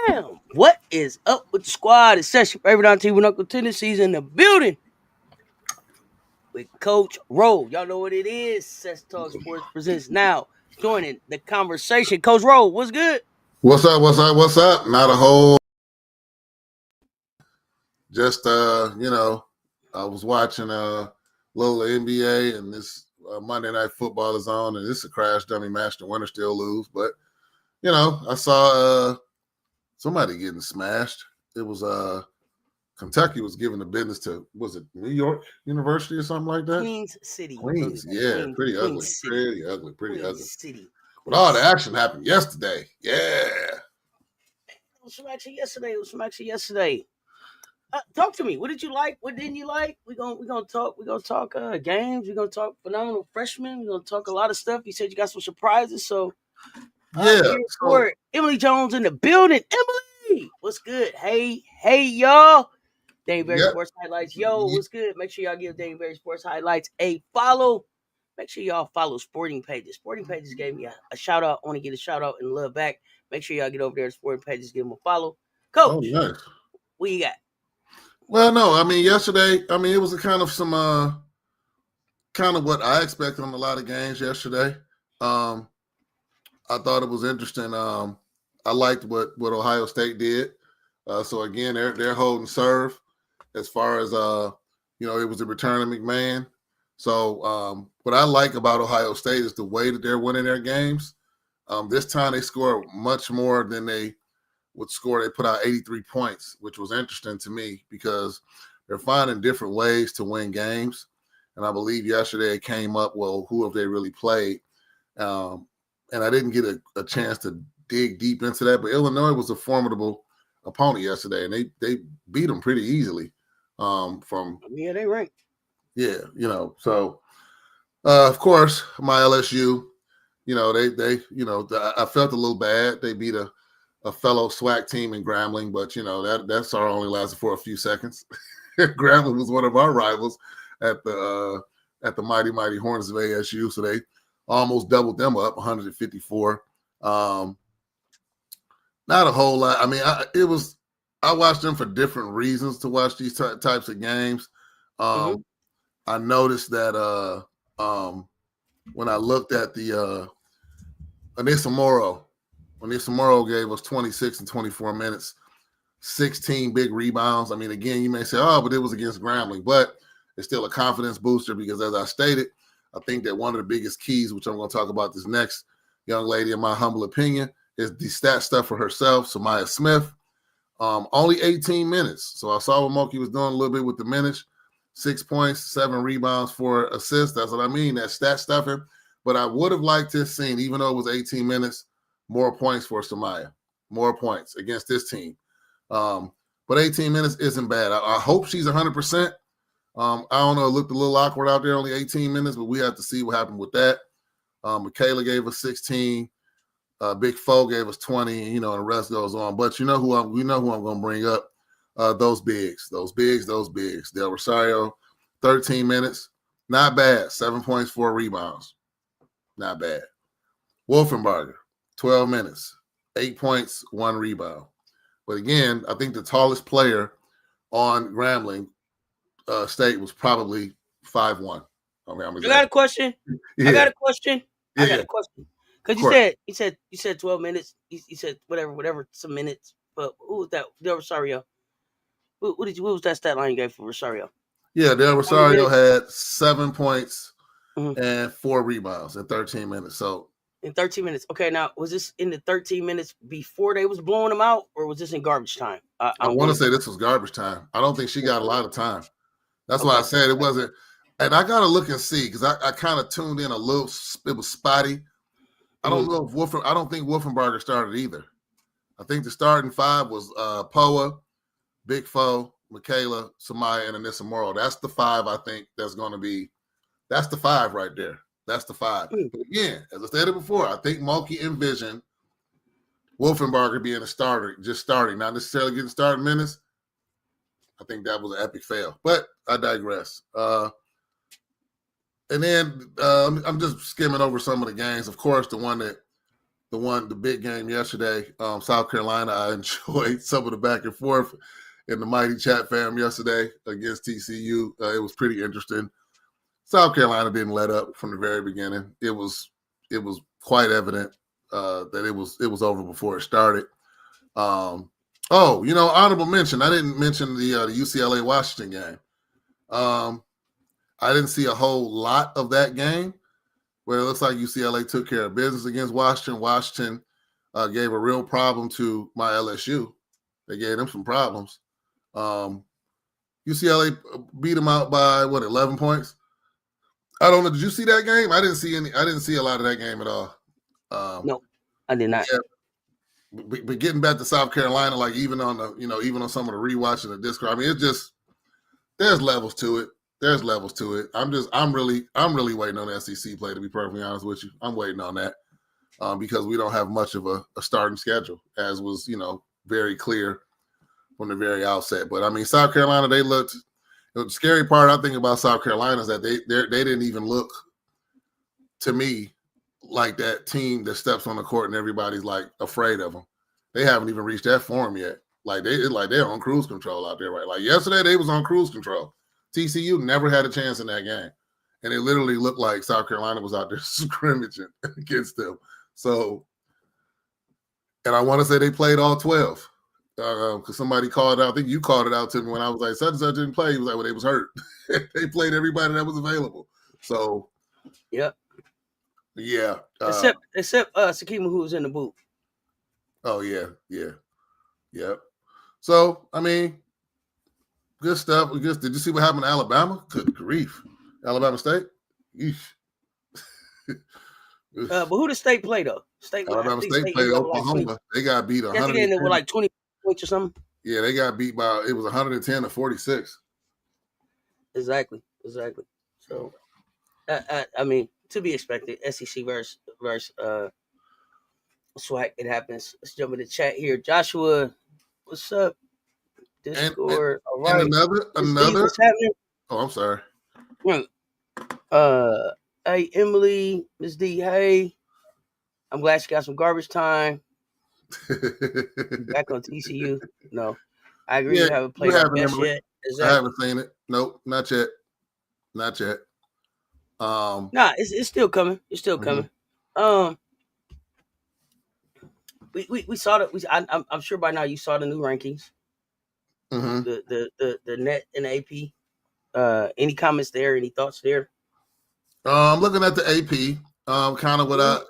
Bam! What is up with the squad? It's Cess, your favorite auntie with Uncle Tennessee's in the building with Coach Rowe. Y'all know what it is. Cess Talk Sports presents now. Joining the conversation, Coach Rowe. What's good? What's up? What's up? Not a whole. Just I was watching little NBA, and this Monday Night Football is on, and this is a crash dummy match. The winner still lose, but I saw somebody getting smashed. It was Kentucky was giving the business to, was it New York University or something like that? Queens City. Queens, yeah, pretty ugly. City. But all the action happened yesterday. Yeah. It was some action yesterday. Talk to me. What did you like? What didn't you like? We're gonna talk games. We're gonna talk phenomenal freshmen. We're gonna talk a lot of stuff. You said you got some surprises, so So Emily Jones in the building. Emily, what's good? Hey, y'all. Dannyberry Sports Highlights. Yo, what's good? Make sure y'all give Dannyberry Sports Highlights a follow. Make sure y'all follow Sporting Pages. Sporting Pages gave me a shout out. I want to get a shout out and love back. Make sure y'all get over there to Sporting Pages, give them a follow. Coach, nice. What you got? Well, no, I mean, yesterday, it was a kind of what I expected on a lot of games yesterday. I thought it was interesting. I liked what Ohio State did. So again, they're holding serve as far as it was a return of McMahon. So what I like about Ohio State is the way that they're winning their games. This time they scored much more than they would score. They put out 83 points, which was interesting to me because they're finding different ways to win games. And I believe yesterday it came up, well, who have they really played? And I didn't get a chance to dig deep into that, but Illinois was a formidable opponent yesterday, and they beat them pretty easily. They ranked. Yeah, so of course my LSU, I felt a little bad. They beat a fellow SWAC team in Grambling, but that's only lasted for a few seconds. Grambling was one of our rivals at the mighty Hornets of ASU, so they almost doubled them up, 154. Not a whole lot. I mean, I watched them for different reasons to watch these types of games. I noticed that when I looked at the Anissa Morrow gave us 26 and 24 minutes, 16 big rebounds. I mean, again, you may say, but it was against Grambling, but it's still a confidence booster because, as I stated, I think that one of the biggest keys, which I'm going to talk about this next young lady, in my humble opinion, is the stat stuff for herself, Samaya Smith. Only 18 minutes. So I saw what Moki was doing a little bit with the minutes. 6 points, 7 rebounds, 4 assists. That's what I mean, that stat stuffing. But I would have liked to have seen, even though it was 18 minutes, more points for Samaya. More points against this team. But 18 minutes isn't bad. I hope she's 100%. I don't know. It looked a little awkward out there, only 18 minutes, but we have to see what happened with that. Michaela gave us 16. Big Foe gave us 20, and the rest goes on. But you know who I'm going to bring up? Those bigs. Del Rosario, 13 minutes. Not bad. 7 points, 4 rebounds. Not bad. Wolfenbarger, 12 minutes. 8 points, 1 rebound. But again, I think the tallest player on Grambling State was probably 5'1". I got a question. Yeah. I got a question. Because you said 12 minutes. You said whatever, some minutes. But who was that? Del Rosario. What was that stat line you gave for Rosario? Yeah, Del Rosario had 7 points and 4 rebounds in 13 minutes. So in 13 minutes. Okay, now was this in the 13 minutes before they was blowing them out, or was this in garbage time? I want to say this was garbage time. I don't think she got a lot of time. That's why I said it wasn't. And I got to look and see because I kind of tuned in a little. It was spotty. I don't know if I don't think Wolfenbarger started either. I think the starting 5 was Poa, Big Foe, Michaela, Samaya, and Anissa Morrow. That's the 5 I think that's going to be. That's the 5 right there. That's the 5. But again, as I stated before, I think Mulkey envisioned Wolfenbarger being a starter, just starting, not necessarily getting starting minutes. I think that was an epic fail. But I digress. And then I'm just skimming over some of the games. Of course, the one that the big game yesterday, South Carolina. I enjoyed some of the back and forth in the Mighty Chat fam yesterday against TCU. It was pretty interesting. South Carolina didn't let up from the very beginning. It was quite evident that it was over before it started. Honorable mention. I didn't mention the UCLA Washington game. I didn't see a whole lot of that game, where it looks like UCLA took care of business against Washington. Washington gave a real problem to my LSU. They gave them some problems. UCLA beat them out by 11 points. I don't know. Did you see that game? I didn't see a lot of that game at all. No, I did not. Yeah. But getting back to South Carolina, like even on some of the rewatching the Discord, I mean, it's just there's levels to it. I'm really waiting on the SEC play, to be perfectly honest with you. I'm waiting on that because we don't have much of a starting schedule, as was very clear from the very outset. But I mean, South Carolina, they looked. The scary part I think about South Carolina is that they didn't even look to me like that team that steps on the court and everybody's like afraid of them. They haven't even reached that form yet. They're on cruise control out there, right? Like yesterday, they was on cruise control. TCU never had a chance in that game, and it literally looked like South Carolina was out there scrimmaging against them. So, and I want to say they played all 12 because somebody called out. I think you called it out to me when I was like, "Such and such didn't play." He was like, "Well, they was hurt." They played everybody that was available. So, yep. Yeah. Except Sakima, who was in the booth. Oh, yeah. Yep. So, I mean, good stuff. Did you see what happened to Alabama? Good grief. Alabama State? But who did State play, though? Alabama State played Oklahoma. They got beat 100. With like 20 points or something. Yeah, they got beat by, it was 110 to 46. Exactly. So, I mean, to be expected, SEC versus SWAC, it happens. Let's jump in the chat here. Joshua, what's up? Discord. All right. And another. What's happening? Oh, I'm sorry. Hey, Emily, Ms. D, hey. I'm glad she got some garbage time. Back on TCU. No. I agree. You haven't played our best yet. Exactly. I haven't seen it. Nope, not yet. It's still coming. It's still coming. We saw that. I'm sure by now you saw the new rankings. The net and AP. Any comments there? Any thoughts there? I'm looking at the AP. Kind of what I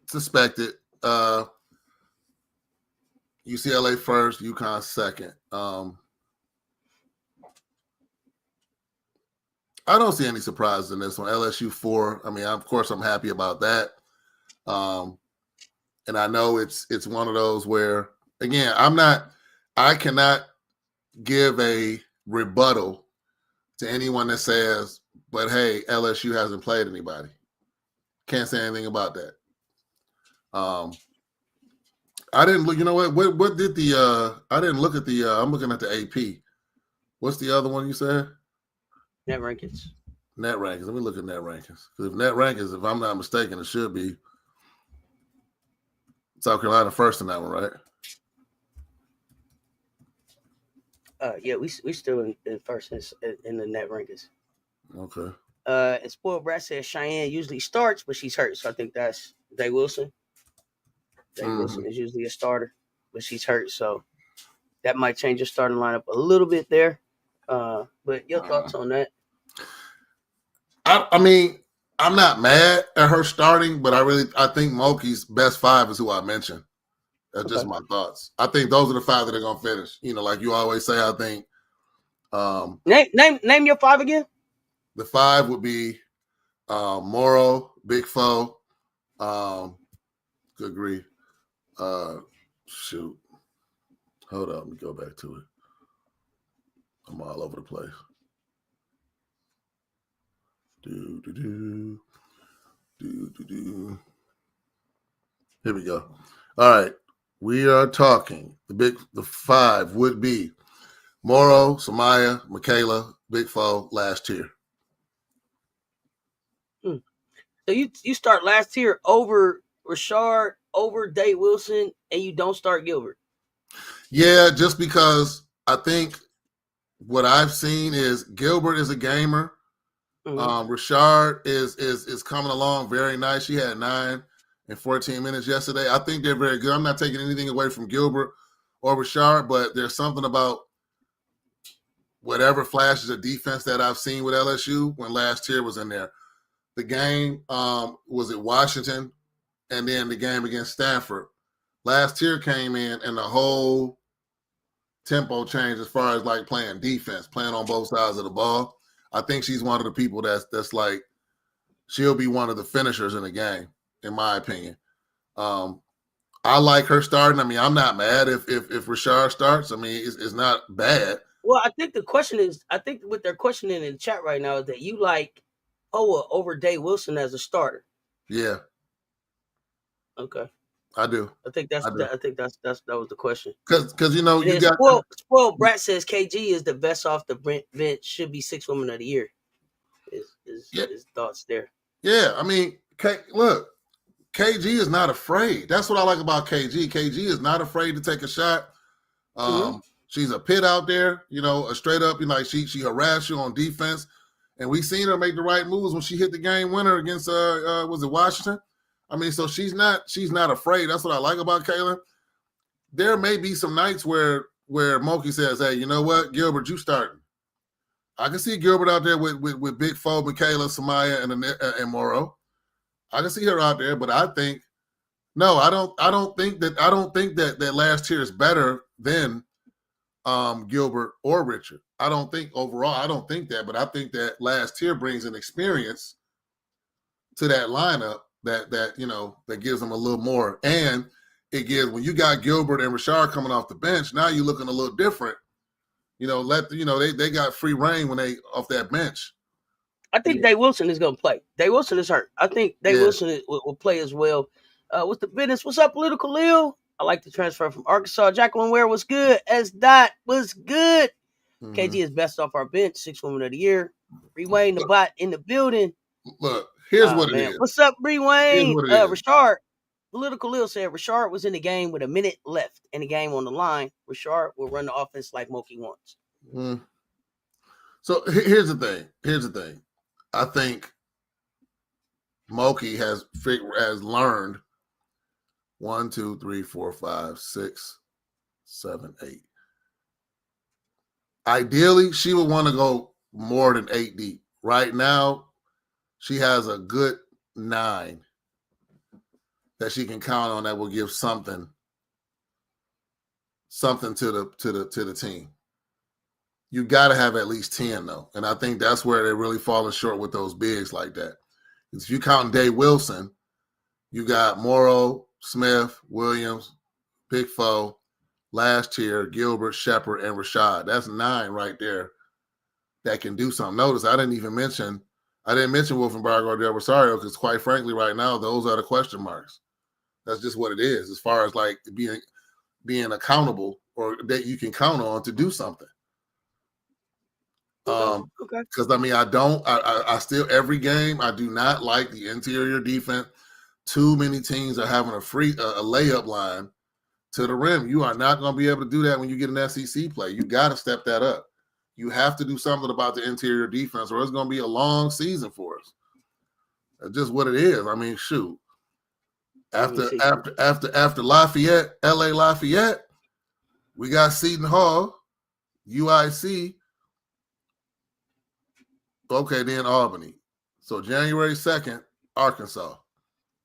suspected. UCLA first, UConn second. I don't see any surprises in this one. LSU 4. I mean, of course, I'm happy about that. And I know it's one of those where, again, I cannot give a rebuttal to anyone that says, but hey, LSU hasn't played anybody. Can't say anything about that. I didn't look, you know what did I didn't look at I'm looking at the AP. What's the other one you said? Net rankings. Let me look at net rankings. Because if net rankings, if I'm not mistaken, it should be South Carolina first in that one, right? Yeah, we still in first in the net rankings. Okay. And Spoiled Brat says Cheyenne usually starts, but she's hurt. So I think that's Day Wilson. Wilson is usually a starter, but she's hurt. So that might change your starting lineup a little bit there. But your thoughts on that? I mean, I'm not mad at her starting, but I think Moki's best 5 is who I mentioned. That's just my thoughts. I think those are the 5 that are gonna finish. Like you always say, I think name your 5 again. The 5 would be Morrow, Big Foe, good grief. Shoot. Hold on, let me go back to it. I'm all over the place. Here we go. All right. We are talking. The 5 would be Morrow, Samaya, Michaela, Big Foe, last tier. So you start last tier over Rashard over Day Wilson and you don't start Gilbert? Yeah, just because I think what I've seen is Gilbert is a gamer. Rashard is coming along very nice. She had 9 and 14 minutes yesterday. I think they're very good. I'm not taking anything away from Gilbert or Rashard, but there's something about whatever flashes of defense that I've seen with LSU when last year was in there. The game was at Washington, and then the game against Stanford. Last year came in, and the whole tempo changed as far as like playing defense, playing on both sides of the ball. I think she's one of the people that's like she'll be one of the finishers in the game, in my opinion. I like her starting. I mean, I'm not mad if Rashard starts. I mean, it's not bad. Well, I think the question is, I think what they're questioning in the chat right now is that you like Owa over Day Wilson as a starter. Yeah. Okay. I do. I think that was the question. Because you know, and you got spoiled Brat says KG is the best off the bench, should be 6th woman of the year. His thoughts there. Yeah, I mean, look, KG is not afraid. That's what I like about KG. KG is not afraid to take a shot. She's a pit out there, you know, a straight up, you know, like she harassed you on defense. And we seen her make the right moves when she hit the game winner against was it Washington? I mean, so she's not afraid. That's what I like about Kaylin. There may be some nights where Moki says, "Hey, you know what, Gilbert, you starting." I can see Gilbert out there with Big Foe, Michaela, Samaya, and Morrow. I can see her out there, but I think no, I don't think that last tier is better than Gilbert or Richard. I don't think overall. I don't think that, but I think that last tier brings an experience to that lineup that you know that gives them a little more, and it gives when you got Gilbert and Rashard coming off the bench. Now you're looking a little different. You know, they got free reign when they off that bench. I think Day Wilson is going to play. Day Wilson is hurt. I think Day Wilson will play as well. What's the business? What's up, Political Lil? I like the transfer from Arkansas. Jacqueline Ware was good. S. Dot was good. KG is best off our bench. 6th woman of the year. Bree Wayne, the bot in the building. Look, here's what it is. What's up, Bree Wayne? Rashard. Political Lil said Rashard was in the game with a minute left and the game on the line. Rashard will run the offense like Moki wants. So here's the thing. I think Moki has learned 1, 2, 3, 4, 5, 6, 7, 8. Ideally, she would want to go more than 8 deep. Right now, she has a good 9 that she can count on that will give something to the team. You got to have at least 10 though, and I think that's where they're really falling short with those bigs like that. If you count Day Wilson, you got Morrow, Smith, Williams, Big Foe, last year, Gilbert, Shepard, and Rashad. That's 9 right there that can do something. Notice I didn't mention Wolfenbarg or Del Rosario because quite frankly, right now, those are the question marks. That's just what it is as far as like being accountable or that you can count on to do something. Because I mean, I still every game I do not like the interior defense. Too many teams are having a layup line to the rim. You are not going to be able to do that when you get an SEC play. You got to step that up. You have to do something about the interior defense, or it's going to be a long season for us. That's just what it is. I mean, shoot. After Lafayette, LA Lafayette, we got Seton Hall, UIC. Okay, then Albany. So January 2nd, Arkansas.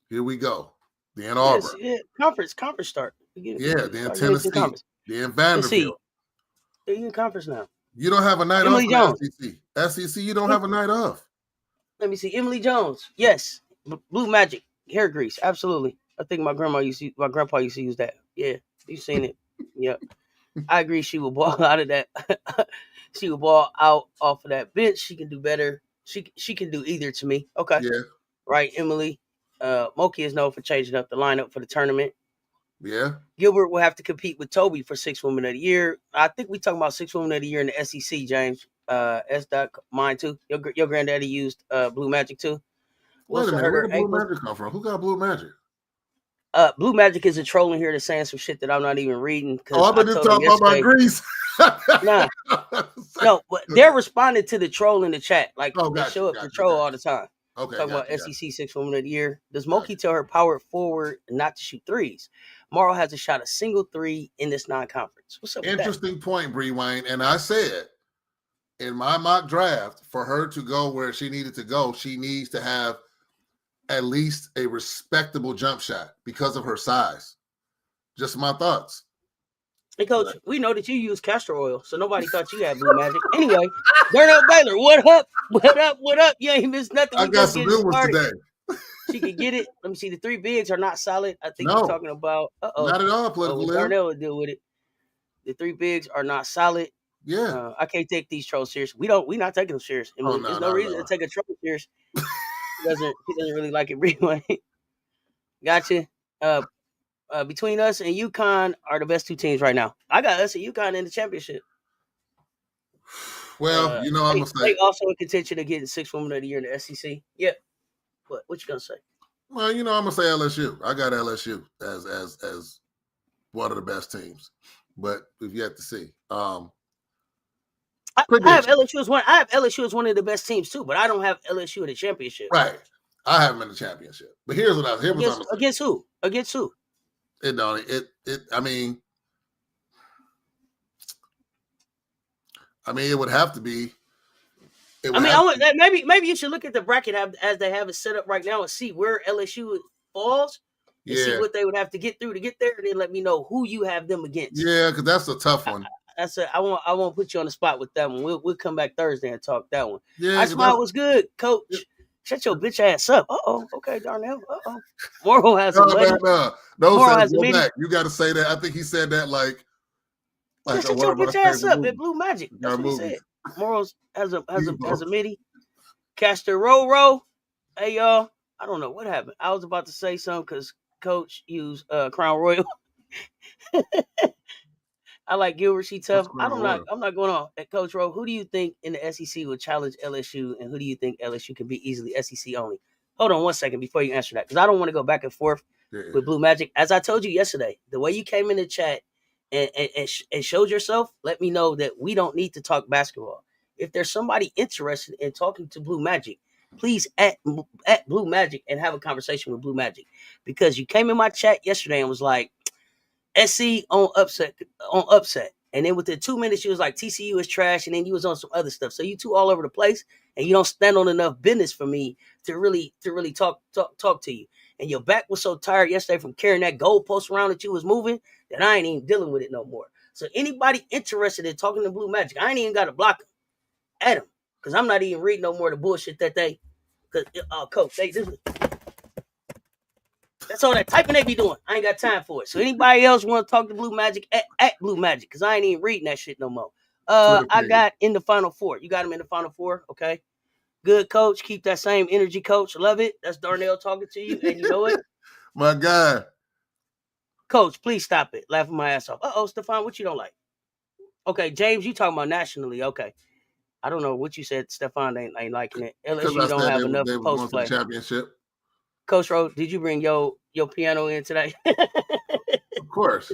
Here we go. Then Auburn. Conference start. Then Tennessee. Then Vanderbilt. They're in conference now. You don't have a night Emily off Jones. for SEC, you don't have a night off. Let me see. Emily Jones. Yes. Blue Magic. Hair grease. Absolutely. I think my grandpa used to use that. Yeah. You've seen it. Yeah. I agree. She will ball out of that. She will ball out off of that bench. She can do better. She can do either to me. Okay. Yeah. Right, Emily. Moki is known for changing up the lineup for the tournament. Yeah. Gilbert will have to compete with Toby for 6th woman of the year. I think we talking about 6th woman of the year in the SEC, James. S. Mine too. Your granddaddy used Blue Magic too. Wait a minute, where did Blue Magic come from? Who got Blue Magic? Blue Magic is a trolling here that's saying some shit that I'm not even reading. I've been just talking about my grease. Nah. No, but they're responding to the troll in the chat. Like, they show up to troll all the time. Okay. Talking about SEC 6 Woman of the Year. Does Moki tell her power forward not to shoot threes? Morrow hasn't shot a single three in this non-conference. What's up with that? Interesting point, Bree Wayne. And I said in my mock draft, for her to go where she needed to go, she needs to have at least a respectable jump shot because of her size. Just my thoughts. Hey, Coach, we know that you use castor oil, so nobody thought you had Blue Magic. Anyway, Darnell Baylor, what up? What up? What up? You ain't missed nothing. I got some new ones today. She can get it. Let me see. The three bigs are not solid. I think you're talking about. Not at all. Political. Darnell would deal with it. The three bigs are not solid. Yeah. I can't take these trolls serious. We're not taking them serious. There's no reason to take a troll serious. He doesn't really like it anyway. Gotcha. Between us and UConn are the best two teams right now. I got us and UConn in the championship. Well, I'm gonna say they also in contention of getting 6 Women of the Year in the SEC. Yeah. What you gonna say? Well, I'm gonna say LSU. I got LSU as one of the best teams, but we've yet to see. I have LSU as one. I have LSU as one of the best teams too, but I don't have LSU in the championship. Right. I have them in the championship. But here's what against who? Against who? I mean, it would have to be. Maybe you should look at the bracket as they have it set up right now and see where LSU falls and see what they would have to get through to get there, and then let me know who you have them against. Yeah, because that's a tough one. I won't put you on the spot with that one. We'll come back Thursday and talk that one. Yeah, I smile was good, Coach. Shut your bitch ass up. Okay, Darnell. Morrow has a buddy. Morrow has a meeting. You got to say that. I think he said that like shut your bitch ass up at Blue Magic. That's what he said. Morrow has a MIDI. Caster Row. Hey y'all. I don't know what happened. I was about to say something because Coach used Crown Royal. I like Gilbert. She tough. I'm not going on. Coach Rowe, who do you think in the SEC would challenge LSU, and who do you think LSU can be easily SEC only? Hold on 1 second before you answer that, because I don't want to go back and forth with Blue Magic. As I told you yesterday, the way you came in the chat and showed yourself, let me know that we don't need to talk basketball. If there's somebody interested in talking to Blue Magic, please at Blue Magic and have a conversation with Blue Magic, because you came in my chat yesterday and was like, SC on upset. And then within 2 minutes, you was like, TCU is trash. And then you was on some other stuff. So you two all over the place, and you don't stand on enough business for me to really talk to you. And your back was so tired yesterday from carrying that goalpost around that you was moving that I ain't even dealing with it no more. So anybody interested in talking to Blue Magic, I ain't even got to block them. At them. Because I'm not even reading no more of the bullshit that they, Coach, that's all that typing they be doing. I ain't got time for it. So anybody else want to talk to Blue Magic, at Blue Magic, because I ain't even reading that shit no more. I got in the Final Four. You got him in the Final Four? Okay. Good, Coach. Keep that same energy, Coach. Love it. That's Darnell talking to you, and you know it. My guy. Coach, please stop it. Laughing my ass off. Stefan, what you don't like? Okay, James, you talking about nationally. Okay. I don't know what you said. Stefan ain't liking it. LSU don't have enough post play. Championship. Coach Rowe, did you bring your piano in today? Of course.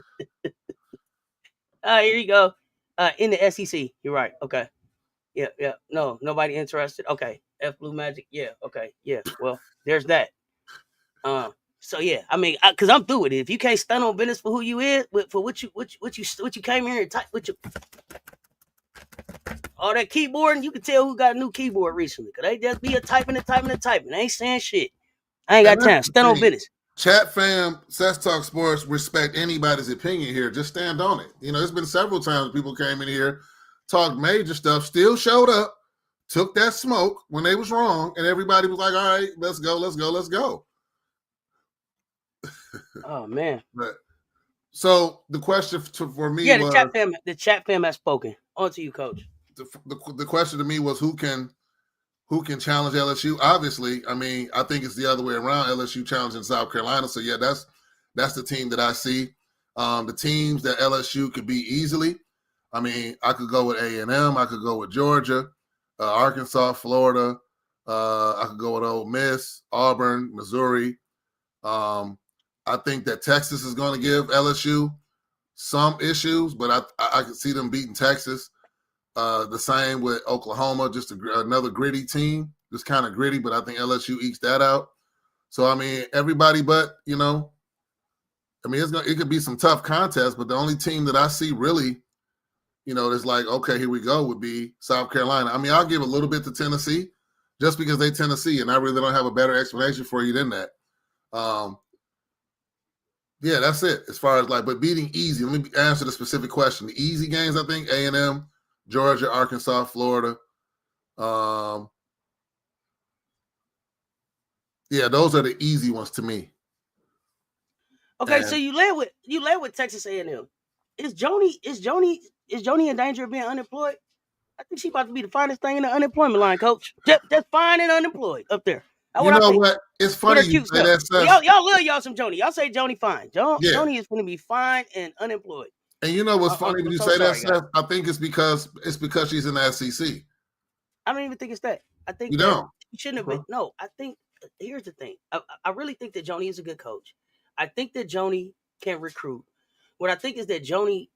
Here you go. In the SEC. You're right. Okay. Yeah. No, nobody interested. Okay. F Blue Magic. Yeah. Okay. Yeah. Well, there's that. So yeah, I mean, because I'm through with it. If you can't stand on business for who you is, for what you came here and type with your all that keyboarding, you can tell who got a new keyboard recently. Cause they just be typing. They ain't saying shit. I ain't got time. Stand on business. Chat fam, Cess Talk Sports, respect anybody's opinion here. Just stand on it. There's been several times people came in here, talked major stuff, still showed up, took that smoke when they was wrong, and everybody was like, all right, let's go. Oh, man. So the question for me was... the chat fam has spoken. On to you, Coach. The question to me was who can challenge LSU? Obviously, I mean, I think it's the other way around. LSU challenging South Carolina. So yeah, that's the team that I see. The teams that LSU could beat easily. I mean, I could go with A&M. I could go with Georgia, Arkansas, Florida. I could go with Ole Miss, Auburn, Missouri. I think that Texas is going to give LSU some issues, but I could see them beating Texas. The same with Oklahoma, just another gritty team, just kind of gritty, but I think LSU ekes that out. So, I mean, everybody but, I mean, it could be some tough contests, but the only team that I see really, that's like, okay, here we go, would be South Carolina. I mean, I'll give a little bit to Tennessee just because they Tennessee, and I really don't have a better explanation for you than that. Yeah, that's it. As far as but beating easy, let me answer the specific question. The easy games, I think, A&M, Georgia, Arkansas, Florida. Yeah, those are the easy ones to me. Okay, so you led with Texas A&M. Is Joni in danger of being unemployed? I think she's about to be the finest thing in the unemployment line, Coach. Just fine and unemployed up there. That's you know what? It's funny you say that, Seth. Y'all love y'all some Joni. Y'all say Joni fine. Joni is going to be fine and unemployed. And you know what's funny when you say that, Seth? I think it's because she's in the SEC. I don't even think it's that. I think you don't. She shouldn't have been. No, I think here's the thing. I really think that Joni is a good coach. I think that Joni can recruit. What I think is that Joni,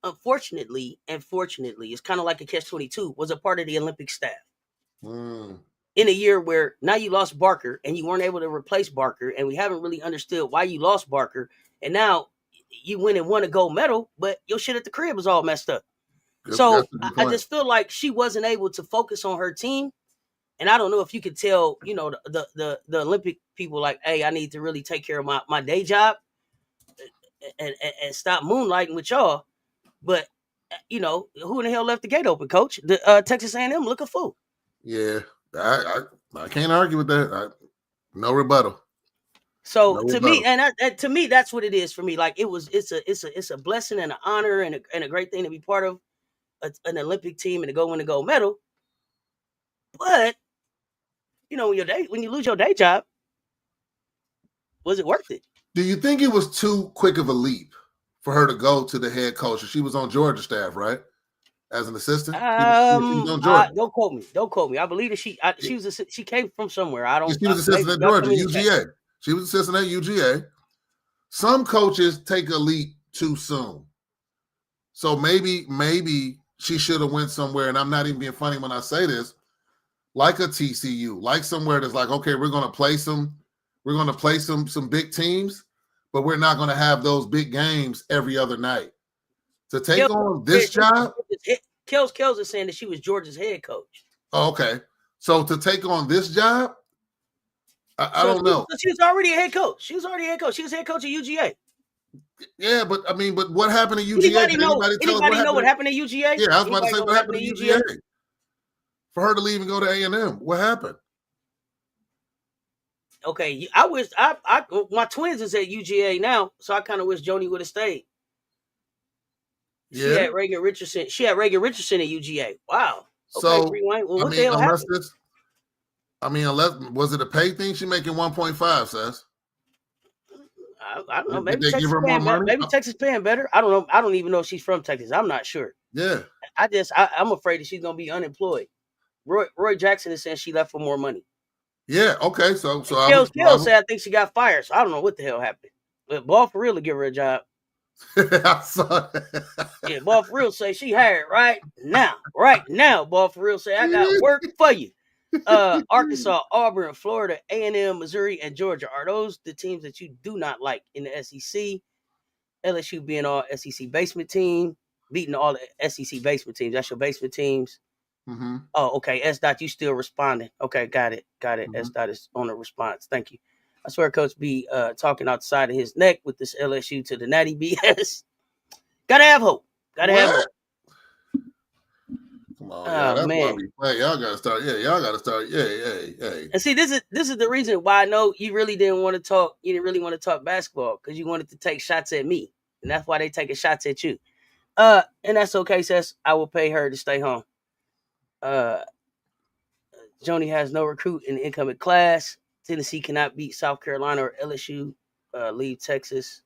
unfortunately and fortunately, is kind of like a catch-22, was a part of the Olympic staff. In a year where now you lost Barker and you weren't able to replace Barker, and we haven't really understood why you lost Barker, and now you went and won a gold medal, but your shit at the crib was all messed up. So I just feel like she wasn't able to focus on her team. And I don't know if you could tell, the Olympic people like, hey, I need to really take care of my day job and stop moonlighting with y'all. But, who in the hell left the gate open, Coach? The Texas A&M look a fool. Yeah, I can't argue with that. No rebuttal. So to me, to me, that's what it is for me. Like it's a blessing and an honor and a great thing to be part of an Olympic team and to go win a gold medal. But when you lose your day job, was it worth it? Do you think it was too quick of a leap for her to go to the head coach? She was on Georgia staff, right? As an assistant. She was on Georgia. Don't quote me. I believe that she came from somewhere. She was assistant at Georgia, UGA. She was assistant at UGA. Some coaches take a leap too soon. So maybe she should have went somewhere, and I'm not even being funny when I say this, like a TCU, like somewhere that's like, okay, we're going to play some big teams, but we're not going to have those big games every other night. To take on this job, Kels is saying that she was Georgia's head coach. Oh, okay, so to take on this job, I don't know. She was already a head coach. She was head coach at UGA. Yeah, but what happened to UGA? Anybody know what happened to UGA? Yeah, I was about to say what happened to UGA. For her to leave and go to A&M, what happened? Okay, I wish my twins is at UGA now, so I kind of wish Joni would have stayed. She had Reagan Richardson. She had Reagan Richardson at UGA. Wow. Okay, so Rewind. Well, what the hell happened? Unless was it a pay thing? She making 1.5, Cess. I don't know. Maybe Texas paying better. Maybe Texas paying better. I don't know. I don't even know if she's from Texas. I'm not sure. Yeah. I'm afraid that she's gonna be unemployed. Roy Jackson is saying she left for more money. Yeah. Okay. So Kels said I think she got fired. So I don't know what the hell happened. But Ball for real to give her a job. I saw that. Yeah, Ball for real say she hired right now. Ball for real say I got work for you. Arkansas, Auburn, Florida, A&M, Missouri, and Georgia. Are those the teams that you do not like in the SEC? LSU being all SEC basement team, beating all the SEC basement teams. That's your basement teams. Mm-hmm. Oh, okay. S. Dot, you still responding? Okay, got it. Mm-hmm. S. Dot is on the response. Thank you. I swear, Coach B talking outside of his neck with this LSU to the Natty BS. Gotta have hope. Have hope. Come on, that's why we play. Y'all gotta start. Yeah, y'all gotta start. Yeah. And see, this is the reason why I know you really didn't want to talk. You didn't really want to talk basketball because you wanted to take shots at me, and that's why they taking shots at you. And that's okay, Cess. I will pay her to stay home. Joni has no recruit in the incoming class. Tennessee cannot beat South Carolina or LSU. Leave Texas.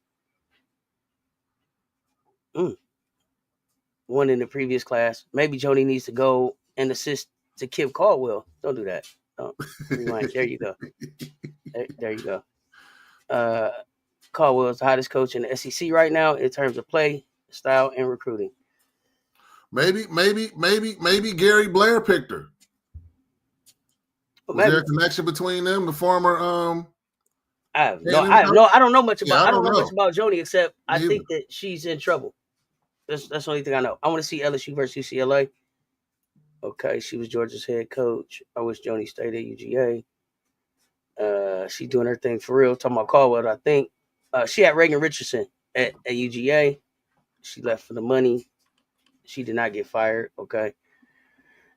One in the previous class. Maybe Joni needs to go and assist to Kim Caldwell. Don't do that. Don't. Rewind. There you go. There you go. Caldwell is the hottest coach in the SEC right now in terms of play, style, and recruiting. Maybe Gary Blair picked her. Was there a connection between them? The former I don't know much about. Yeah, I don't know much about Joni except I think that she's in trouble. That's the only thing I know. I want to see LSU versus UCLA. Okay, she was Georgia's head coach. I wish Joni stayed at UGA. She doing her thing for real. Talking about Caldwell, I think. She had Reagan Richardson at UGA. She left for the money. She did not get fired. Okay.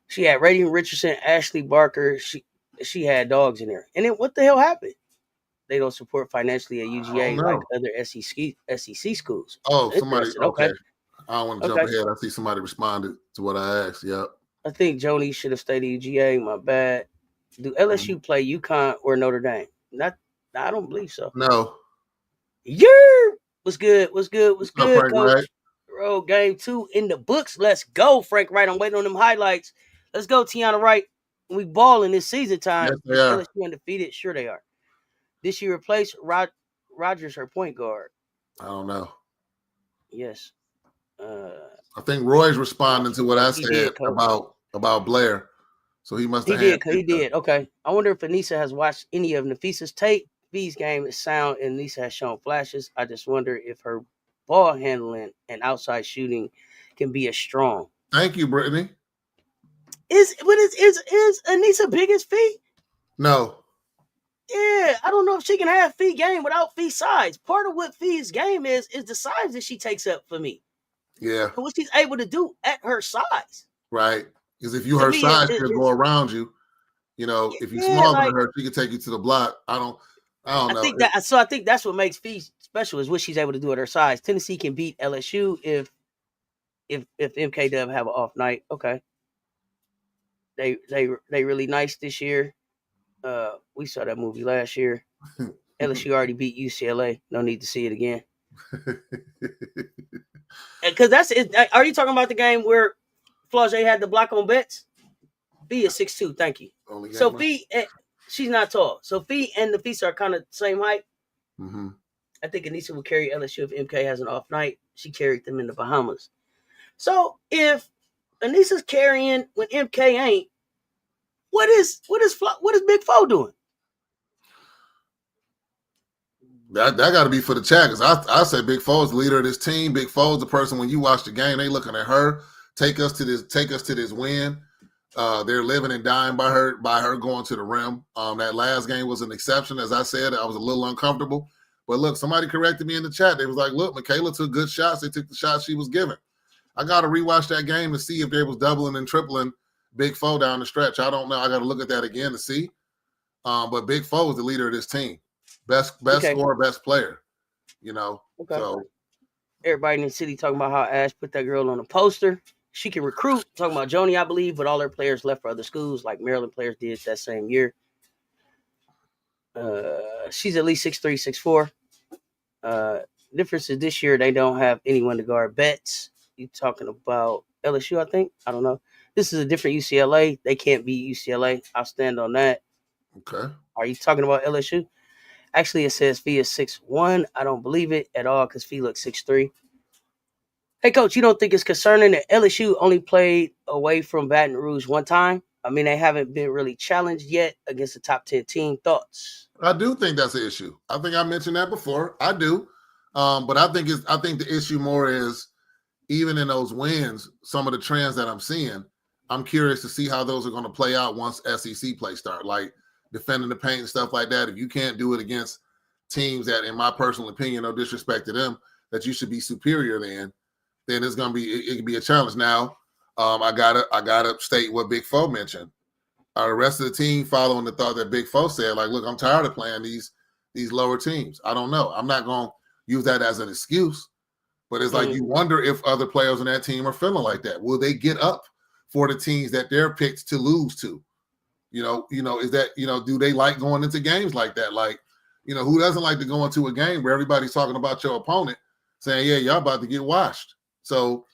She had Reagan Richardson, Ashley Barker. She had dogs in there. And then what the hell happened? They don't support financially at UGA like other SEC schools. Oh, somebody. Okay. I don't want to jump ahead. I see somebody responded to what I asked. Yep. I think Joni should have stayed at UGA. My bad. Do LSU play UConn or Notre Dame? I don't believe so. No. Yeah. What's good, Frank, Coach? Right? Road game 2 in the books. Let's go, Frank Wright. I'm waiting on them highlights. Let's go, Tiana Wright. We balling this season time. Yes, they are. LSU undefeated. Sure they are. Did she replace Rogers, her point guard? I don't know. Yes. I think Roy's responding to what I said about Blair. So he must have. He did. Okay. I wonder if Anissa has watched any of Nafisa's tape. V's game is sound, and Anissa has shown flashes. I just wonder if her ball handling and outside shooting can be as strong. Thank you, Brittany. Is Anissa biggest feet? No. Yeah, I don't know if she can have Fee game without Fee size. Part of what Fee's game is the size that she takes up for me. Yeah. And what she's able to do at her size. Right. Because if you her size, she'll go around you. You know, if you're smaller than her, she can take you to the block. I don't know. I think that's what makes Fee special is what she's able to do at her size. Tennessee can beat LSU if MK Dub have an off night. Okay. They really nice this year. We saw that movie last year. LSU already beat UCLA. No need to see it again. Because that's it. Are you talking about the game where Flau'jae had the block on bets? Fee is 6'2". Thank you. So Fee, she's not tall. So Fee and Nafisa are kind of the same height. Mm-hmm. I think Anissa will carry LSU if MK has an off night. She carried them in the Bahamas. So if Anissa's carrying when MK ain't, what is Big Foe doing? That got to be for the chat because I say Big Foe is the leader of this team. Big Foe is the person when you watch the game, they looking at her. Take us to this win. They're living and dying by her going to the rim. That last game was an exception. As I said, I was a little uncomfortable. But look, somebody corrected me in the chat. They was like, look, Michaela took good shots. They took the shots she was given. I got to rewatch that game to see if they was doubling and tripling Big Foe down the stretch. I don't know. I got to look at that again to see. But Big Foe is the leader of this team. Best scorer, best player. You know. Okay. So everybody in the city talking about how Ash put that girl on a poster. She can recruit. Talking about Joni, I believe, but all her players left for other schools, like Maryland players did that same year. She's at least 6'3", 6'4". Difference is this year they don't have anyone to guard Betts. You talking about LSU, I think? I don't know. This is a different UCLA. They can't beat UCLA. I'll stand on that. Okay. Are you talking about LSU? Actually, it says Fee is 6'1". I don't believe it at all because Fee looks 6'3". Hey, Coach, you don't think it's concerning that LSU only played away from Baton Rouge one time? I mean, they haven't been really challenged yet against the top 10 team. Thoughts? I do think that's an issue. I think I mentioned that before. I do. But I think the issue more is even in those wins, some of the trends that I'm seeing, I'm curious to see how those are going to play out once SEC play start, like defending the paint and stuff like that. If you can't do it against teams that, in my personal opinion, no disrespect to them, that you should be superior then it's going to be, it can be a challenge. Now, I gotta state what Big Foe mentioned. The rest of the team following the thought that Big Foe said, like, look, I'm tired of playing these lower teams. I don't know. I'm not going to use that as an excuse, but it's like you wonder if other players on that team are feeling like that. Will they get up for the teams that they're picked to lose to? You know, is that, do they like going into games like that? Like, who doesn't like to go into a game where everybody's talking about your opponent saying, yeah, y'all about to get washed. So,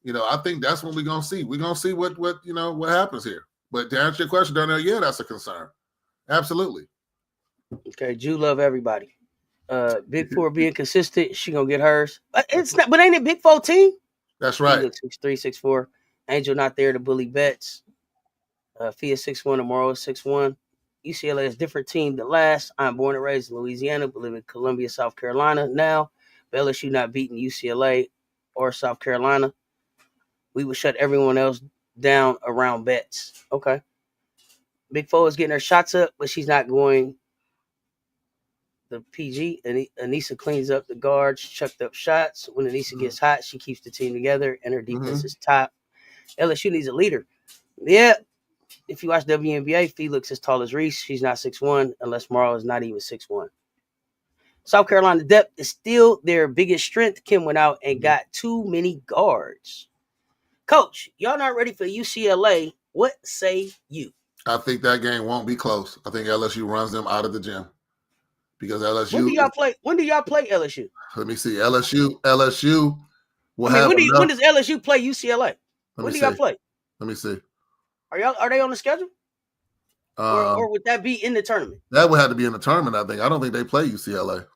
I think that's what we're going to see. We're going to see what happens here. But to answer your question, Darnell, yeah, that's a concern. Absolutely. Okay, Jew love everybody. Big Four being consistent, she gonna get hers. It's not, but ain't it Big Four team? That's He right. looks 6'3", 6'4". Angel not there to bully bets. Fia 6'1", tomorrow 6'1". UCLA is a different team than last. I'm born and raised in Louisiana, but live in Columbia, South Carolina now. But LSU not beating UCLA or South Carolina. We would shut everyone else down around bets. Okay. Big Four is getting her shots up, but she's not going the PG. Anissa cleans up the guards, chucked up shots. When Anissa gets hot, she keeps the team together, and her defense is top. LSU needs a leader. Yeah. If you watch WNBA, Fee looks as tall as Reese. She's not 6'1", unless Morrow is not even 6'1". South Carolina depth is still their biggest strength. Kim went out and got too many guards. Coach, y'all not ready for UCLA. What say you? I think that game won't be close. I think LSU runs them out of the gym because LSU. When do y'all play? When do y'all play LSU? Let me see. LSU will have. When does LSU play UCLA? When do y'all play? Let me see. Are they on the schedule? Or would that be in the tournament? That would have to be in the tournament, I think. I don't think they play UCLA.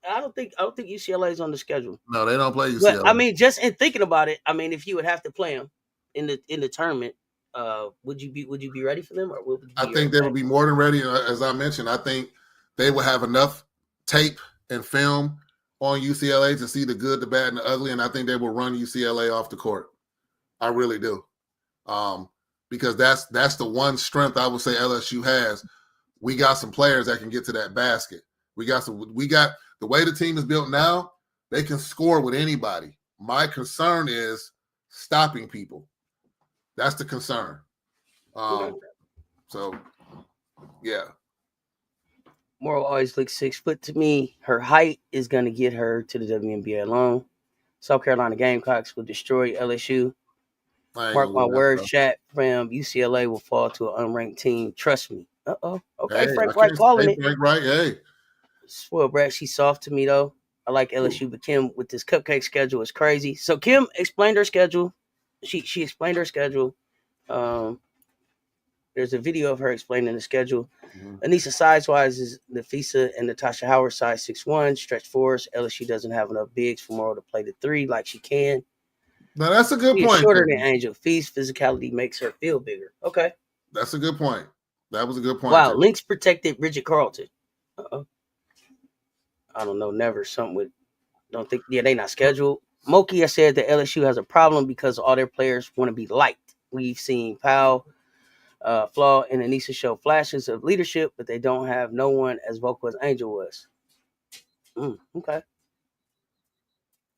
I don't think UCLA is on the schedule. No, they don't play UCLA. But I mean, just in thinking about it, I mean, if you would have to play them in the tournament, would you be ready for them? Or I think they would be more than ready. As I mentioned, I think they would have enough tape and film on UCLA to see the good, the bad, and the ugly, and I think they will run UCLA off the court. I really do. Because that's the one strength I would say LSU has. We got some players that can get to that basket. We got the way the team is built now, they can score with anybody. My concern is stopping people. That's the concern. So, yeah. Morrow always looks 6 foot to me. Her height is going to get her to the WNBA alone. South Carolina Gamecocks will destroy LSU. Mark my words, chat from UCLA will fall to an unranked team. Trust me. Okay, hey, Frank Wright calling it. Frank Wright, hey. Spoiled brat, she's soft to me, though. I like LSU, but Kim with this cupcake schedule is crazy. So Kim explained her schedule. She explained her schedule. There's a video of her explaining the schedule. Anissa size-wise is Nafisa and Natasha Howard size 6'1", stretch fours. LSU doesn't have enough bigs for Morrow to play the 3 like she can. Now, that's a good point. She's shorter than Angel. Fee's physicality makes her feel bigger. Okay. That's a good point. That was a good point. Wow, Lynx protected Bridget Carlton. I don't know, never. Something with, don't think, yeah, they not scheduled. Mokia said that LSU has a problem because all their players want to be liked. We've seen Powell, Flaw, and Anissa show flashes of leadership, but they don't have no one as vocal as Angel was. Okay.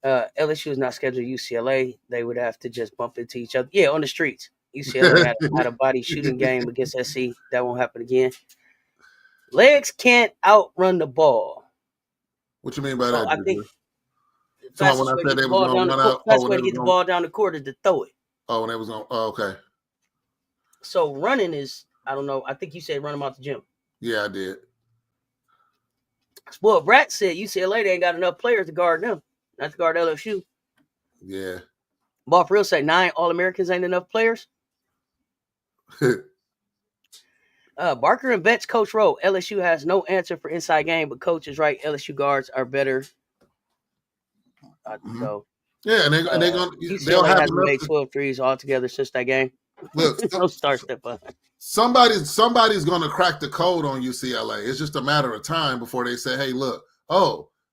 LSU is not scheduled UCLA. They would have to just bump into each other. Yeah, on the streets. UCLA had a body shooting game against SC. That won't happen again. Legs can't outrun the ball. What you mean by that? I think the fastest way to get the ball down the court is to throw it. Oh, when they was on. Oh, okay. So running is, I don't know. I think you said run them out the gym. Yeah, I did. Spoiled Brat said UCLA they ain't got enough players to guard them. Not to guard LSU. Yeah. Ball for real say 9 All-Americans ain't enough players. Barker and Betts coach wrote, LSU has no answer for inside game, but coach is right. LSU guards are better. So yeah, and they're going to UCLA hasn't made 12 threes altogether since that game. Look, no star step up. Somebody's going to crack the code on UCLA. It's just a matter of time before they say, "Hey, look,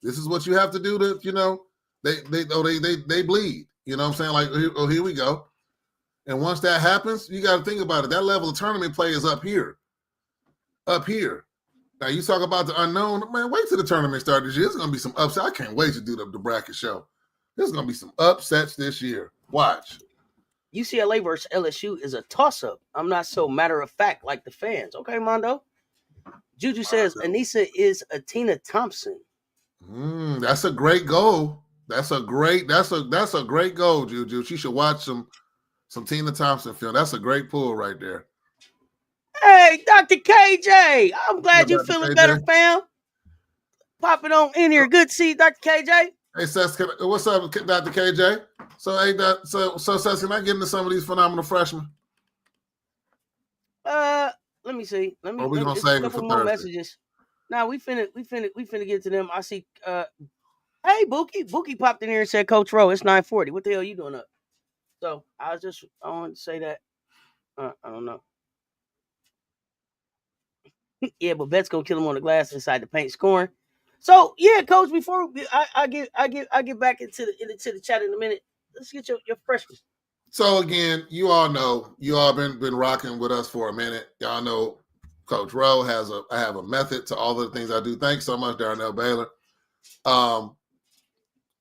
this is what you have to do to, they bleed." You know what I'm saying? Like, here we go. And once that happens, you got to think about it. That level of tournament play is up here. Up here. Now, you talk about the unknown. Man, wait till the tournament starts this year. There's going to be some upsets. I can't wait to do the bracket show. There's going to be some upsets this year. Watch. UCLA versus LSU is a toss-up. I'm not so matter-of-fact like the fans. Okay, Mondo? Juju says, Anissa is a Tina Thompson. That's a great goal. That's a great goal, Juju. She should watch some Tina Thompson film. That's a great pull right there. Hey, Dr. KJ. I'm glad you're feeling better, fam. Pop it on in here. Good to see you, Dr. KJ. Hey, Cess, what's up, Dr. KJ? So, hey, so Cess, can I get into some of these phenomenal freshmen? Let me see. Or we gonna save it for Thursday? Messages. Now we finna get to them. I see. Hey, Bookie popped in here and said, Coach Rowe, it's 9:40. What the hell you doing up? So I want to say that. I don't know. Yeah, but Bet's gonna kill him on the glass inside the paint scoring. So yeah, Coach. Before I get back into the chat in a minute. Let's get your freshman. So again, you all know, you all been rocking with us for a minute. Y'all know Coach Rowe I have a method to all of the things I do. Thanks so much, Darnell Baylor.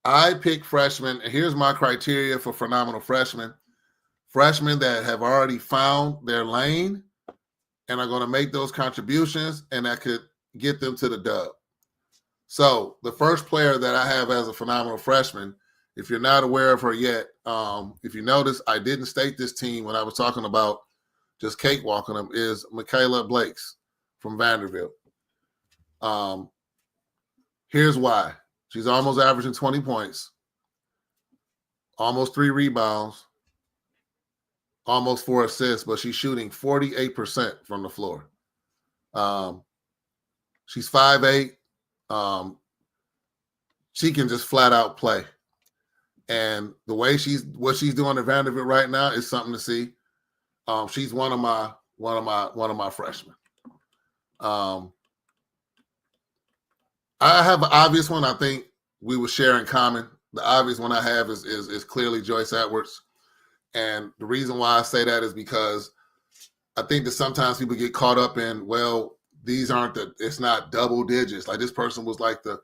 I pick freshmen, and here's my criteria for phenomenal freshmen. Freshmen that have already found their lane and are going to make those contributions, and that could get them to the dub. So the first player that I have as a phenomenal freshman, if you're not aware of her yet, if you notice, I didn't state this team when I was talking about just cakewalking them, is Michaela Blakes from Vanderbilt. Here's why. She's almost averaging 20 points, almost 3 rebounds, almost 4 assists, but she's shooting 48% from the floor. She's 5'8". She can just flat out play. And the way what she's doing at Vanderbilt right now is something to see. She's one of my freshmen. I have an obvious one. I think we will share in common. The obvious one I have is clearly Joyce Edwards. And the reason why I say that is because I think that sometimes people get caught up in, well, it's not double digits. Like this person was like the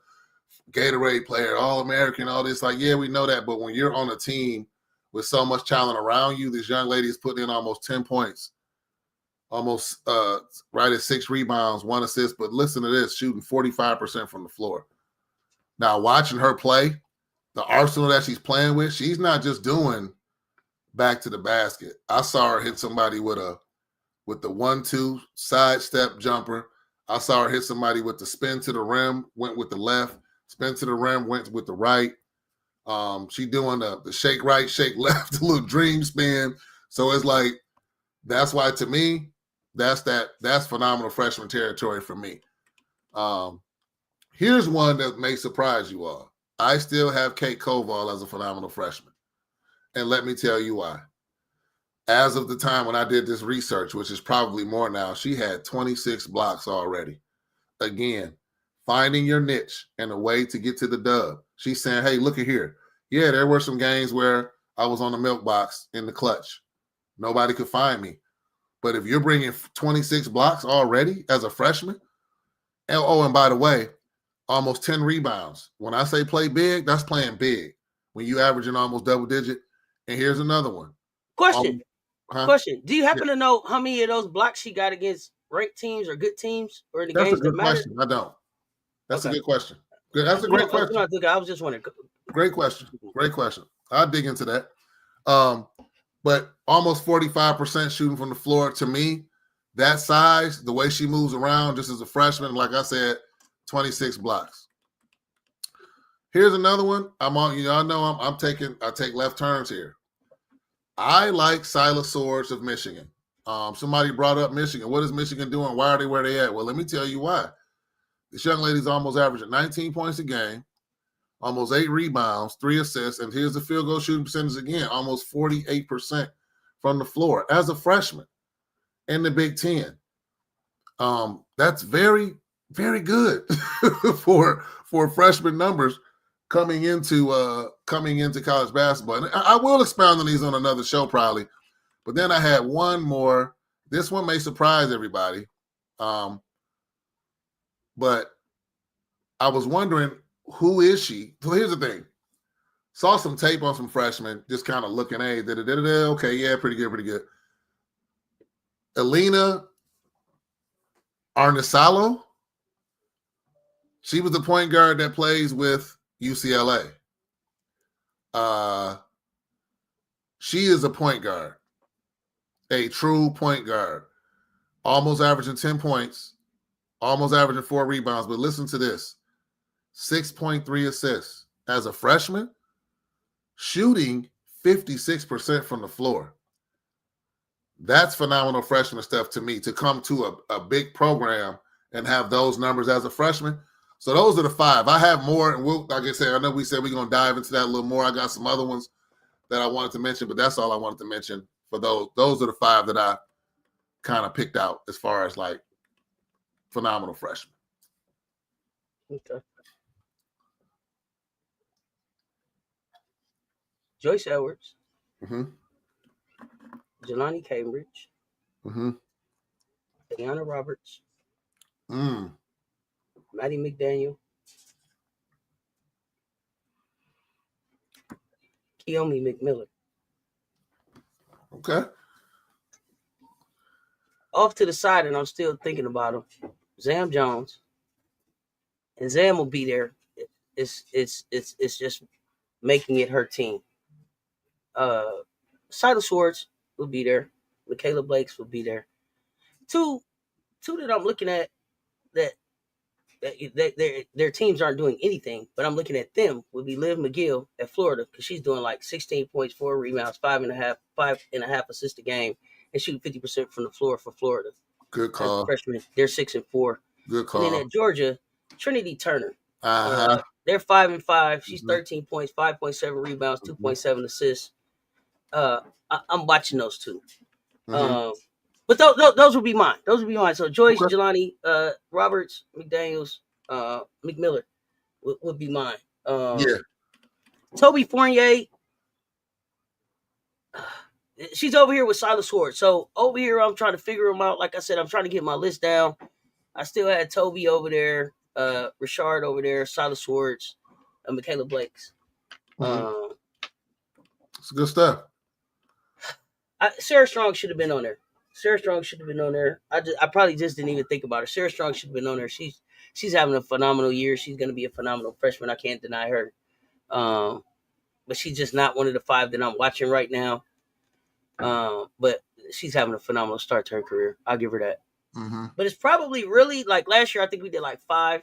Gatorade player, All-American, all this. Like, yeah, we know that. But when you're on a team with so much talent around you, this young lady is putting in almost 10 points, almost right at 6 rebounds, 1 assist. But listen to this, shooting 45% from the floor. Now, watching her play, the arsenal that she's playing with, she's not just doing back to the basket. I saw her hit somebody with the 1-2 side step jumper. I saw her hit somebody with the spin to the rim, went with the left, spin to the rim, went with the right. She doing the shake right, shake left, a little dream spin. So it's like, that's why to me, that's phenomenal freshman territory for me. Here's one that may surprise you all. I still have Kate Koval as a phenomenal freshman. And let me tell you why. As of the time when I did this research, which is probably more now, she had 26 blocks already. Again, finding your niche and a way to get to the dub. She's saying, hey, look at here. Yeah, there were some games where I was on the milk box in the clutch. Nobody could find me. But if you're bringing 26 blocks already as a freshman, and by the way, almost 10 rebounds. When I say play big, that's playing big. When you averaging almost double digit. And here's another one. Question. Do you happen to know how many of those blocks she got against ranked teams or good teams or in the games that matter? Question. I don't. That's a good question. That's a great question. I was just wondering. Great question. Great question. I'll dig into that. But almost 45% shooting from the floor. To me, that size, the way she moves around just as a freshman, like I said, 26 blocks. Here's another one. I take left turns here. I like Silas Swords of Michigan. Somebody brought up Michigan. What is Michigan doing? Why are they where they at? Well, let me tell you why. This young lady's almost averaging 19 points a game, almost 8 rebounds, 3 assists, and here's the field goal shooting percentage again, almost 48% from the floor as a freshman in the Big Ten. That's very, very good for freshman numbers coming into college basketball. And I will expound on these on another show probably, but then I had one more. This one may surprise everybody, but I was wondering, who is she? So here's the thing. Saw some tape on some freshmen, just kind of looking, hey, okay, yeah, pretty good. Elena Arnisalo. She was the point guard that plays with UCLA. She is a point guard, a true point guard, almost averaging 10 points, almost averaging 4 rebounds. But listen to this, 6.3 assists as a freshman, shooting 56% from the floor. That's phenomenal freshman stuff to me, to come to a big program and have those numbers as a freshman. So those are the 5. I have more, and we'll, like I said, I know we said we're going to dive into that a little more. I got some other ones that I wanted to mention, but that's all I wanted to mention for those. Those are the 5 that I kind of picked out as far as like phenomenal freshmen. Okay. Joyce Edwards. Mm-hmm. Jelani Cambridge. Mm-hmm. Deanna Roberts. Mm. Maddie McDaniel. Keomi McMillan. Okay. Off to the side, and I'm still thinking about him. Zam Jones. And Zam will be there. It's just making it her team. Silas Swartz will be there. Michaela Blakes will be there. Two that I'm looking at that their teams aren't doing anything, but I'm looking at them would be Liv McGill at Florida, because she's doing like 16 points, 4 rebounds, 5.5 assists a game, and shooting 50% from the floor for Florida. Good call. Freshman, they're 6-4. Good call. And then at Georgia, Trinity Turner. Uh-huh. They're 5-5. She's 13 points, 5.7 rebounds, 2.7 assists. I'm watching those two. Mm-hmm. But those would be mine. Those would be mine. So Joyce, okay. Jelani, Roberts, McDaniels, McMillan would be mine. Yeah. Toby Fournier. She's over here with Silas Swartz. So over here, I'm trying to figure them out. Like I said, I'm trying to get my list down. I still had Toby over there, Richard over there, Silas Swartz, and Michaela Blakes. Mm-hmm. It's good stuff. Sarah Strong should have been on there. I probably just didn't even think about her. Sarah Strong should have been on there. She's having a phenomenal year. She's going to be a phenomenal freshman. I can't deny her. But she's just not one of the 5 that I'm watching right now. But she's having a phenomenal start to her career. I'll give her that. Mm-hmm. But it's probably really, like last year, I think we did like 5.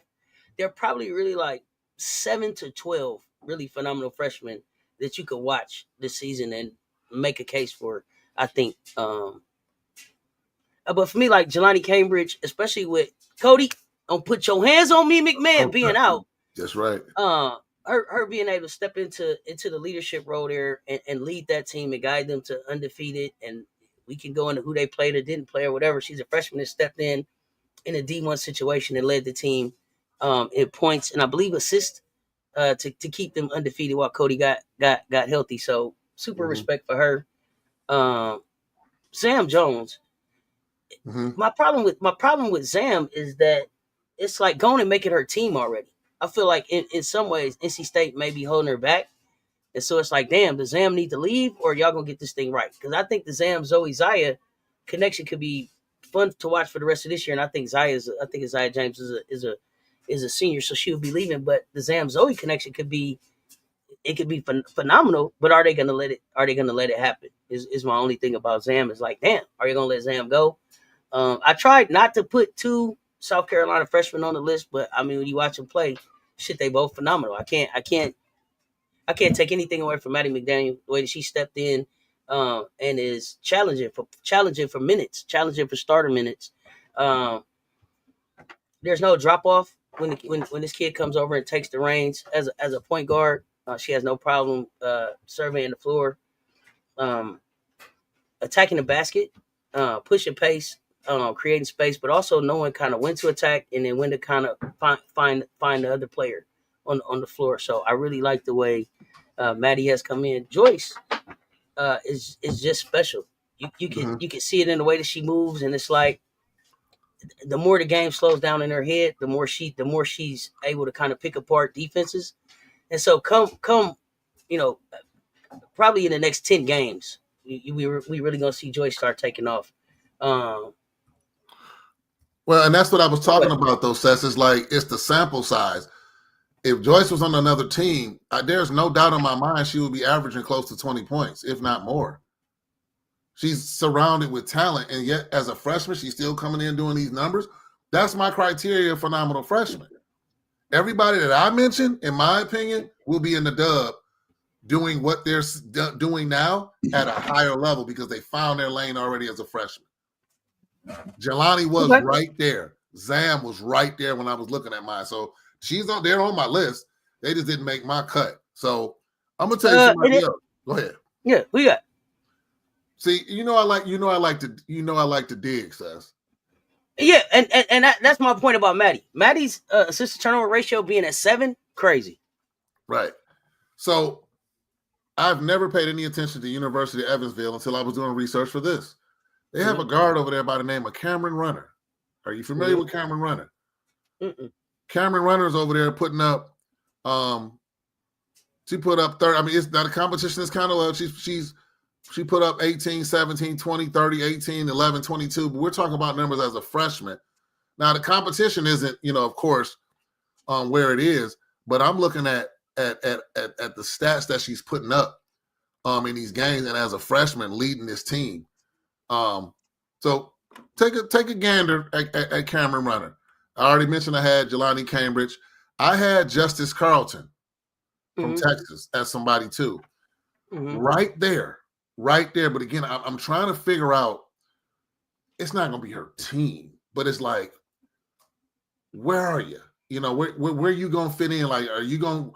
They're probably really like 7 to 12 really phenomenal freshmen that you could watch this season and make a case for, I think. But for me, like Jelani Cambridge, especially with Cody, don't put your hands on me, McMahon, being out. That's right. Her being able to step into the leadership role there and lead that team and guide them to undefeated, and we can go into who they played or didn't play or whatever. She's a freshman that stepped in a D1 situation and led the team in points and I believe assists to keep them undefeated while Cody got healthy. So super respect for her. Sam Jones. Mm-hmm. My problem with Zam is that it's like going and making her team already. I feel like in some ways NC State may be holding her back, and so it's like, damn, does Zam need to leave or y'all gonna get this thing right? Because I think the Zam Zoe Zaya connection could be fun to watch for the rest of this year, and I think Zaya James is a senior, so she will be leaving. But the Zam Zoe connection could be phenomenal. But are they gonna let it happen? Is my only thing about Zam. Is like, damn, are you gonna let Zam go? I tried not to put 2 South Carolina freshmen on the list, but I mean, when you watch them play, shit, they both phenomenal. I can't take anything away from Maddie McDaniel, the way that she stepped in and is challenging for minutes, challenging for starter minutes. There's no drop off when this kid comes over and takes the reins as a point guard. She has no problem surveying the floor, attacking the basket, pushing pace. Creating space, but also knowing kind of when to attack and then when to kind of find the other player on the floor. So I really like the way Maddie has come in. Joyce is just special. You can see it in the way that she moves, and it's like the more the game slows down in her head, the more she's able to kind of pick apart defenses. And so come probably in the next 10 games, we really gonna see Joyce start taking off. Well, and that's what I was talking about, though, Cess. It's like it's the sample size. If Joyce was on another team, there's no doubt in my mind she would be averaging close to 20 points, if not more. She's surrounded with talent, and yet as a freshman, she's still coming in doing these numbers. That's my criteria of phenomenal freshman. Everybody that I mentioned, in my opinion, will be in the dub doing what they're doing now at a higher level because they found their lane already as a freshman. Jelani was right there. Zam was right there when I was looking at mine. So she's on there on my list. They just didn't make my cut. So I'm gonna tell you somebody else. Go ahead. Yeah, we got. See, I like to dig, Cess. Yeah, and that's my point about Maddie. Maddie's assist turnover ratio being at 7, crazy. Right. So I've never paid any attention to University of Evansville until I was doing research for this. They have a guard over there by the name of Cameron Runner. Are you familiar with Cameron Runner? Cameron Runner is over there putting up. She put up 30. I mean, it's not a competition. It's kind of low. She put up 18, 17, 20, 30, 18, 11, 22. But we're talking about numbers as a freshman. Now the competition isn't, of course, where it is. But I'm looking at the stats that she's putting up in these games, and as a freshman leading this team. So take a gander at Cameron Runner. I already mentioned I had Jelani Cambridge. I had Justice Carlton from Texas as somebody too. Right there. But again, I'm trying to figure out, it's not going to be her team, but it's like, where are you? Where are you going to fit in? Like, are you going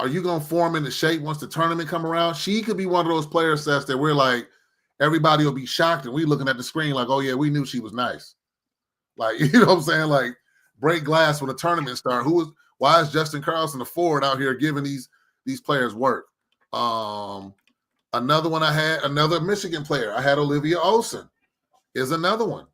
to form into shape once the tournament come around? She could be one of those players that we're like, everybody will be shocked and we looking at the screen like, oh yeah, we knew she was nice. Like, you know what I'm saying? Like, break glass when the tournament start. Why is Justin Carlson, the forward, out here giving these players work? Another one I had, another Michigan player. I had Olivia Olsen is another one.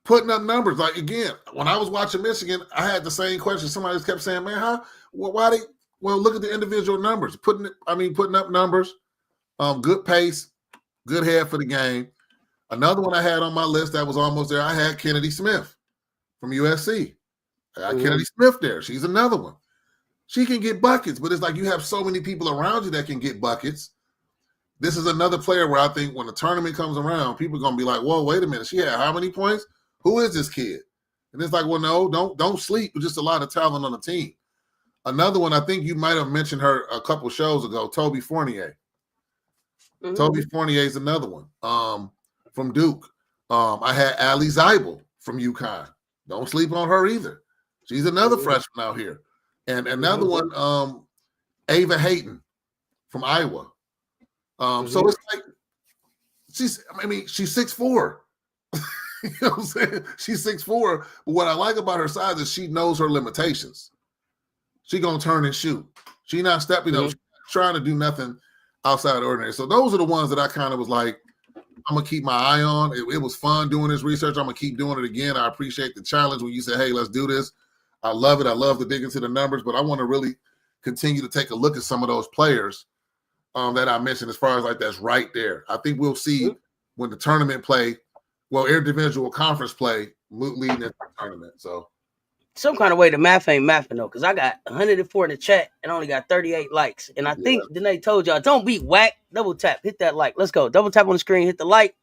Putting up numbers. Like, again, when I was watching Michigan, I had the same question. Somebody just kept saying, man, look at the individual numbers. Putting up numbers. Good pace, good head for the game. Another one I had on my list that was almost there, I had Kennedy Smith from USC. I got Kennedy Smith there. She's another one. She can get buckets, but it's like you have so many people around you that can get buckets. This is another player where I think when the tournament comes around, people are going to be like, whoa, wait a minute. She had how many points? Who is this kid? And it's like, well, no, don't sleep. There's just a lot of talent on the team. Another one, I think you might have mentioned her a couple shows ago, Toby Fournier. Toby Fournier is another one from Duke. I had Allie Zeibel from UConn. Don't sleep on her either. She's another freshman out here. And another one, Ava Hayton from Iowa. So it's like she's 6'4". You know what I'm saying? She's 6'4". But what I like about her size is she knows her limitations. She gonna turn and shoot. She not stepping up, trying to do nothing outside of the ordinary. So those are the ones that I kind of was like, I'm gonna keep my eye on. It was fun doing this research. I'm gonna keep doing it again. I appreciate the challenge when you said, hey, let's do this. I love it. I love to dig into the numbers, but I want to really continue to take a look at some of those players that I mentioned as far as like that's right there. I think we'll see when the tournament play, individual conference play leading into the tournament. So some kind of way the math ain't mathing though, because I got 104 in the chat and only got 38 likes. And I think Danae told y'all, don't be whack. Double tap, hit that like. Let's go. Double tap on the screen, hit the like.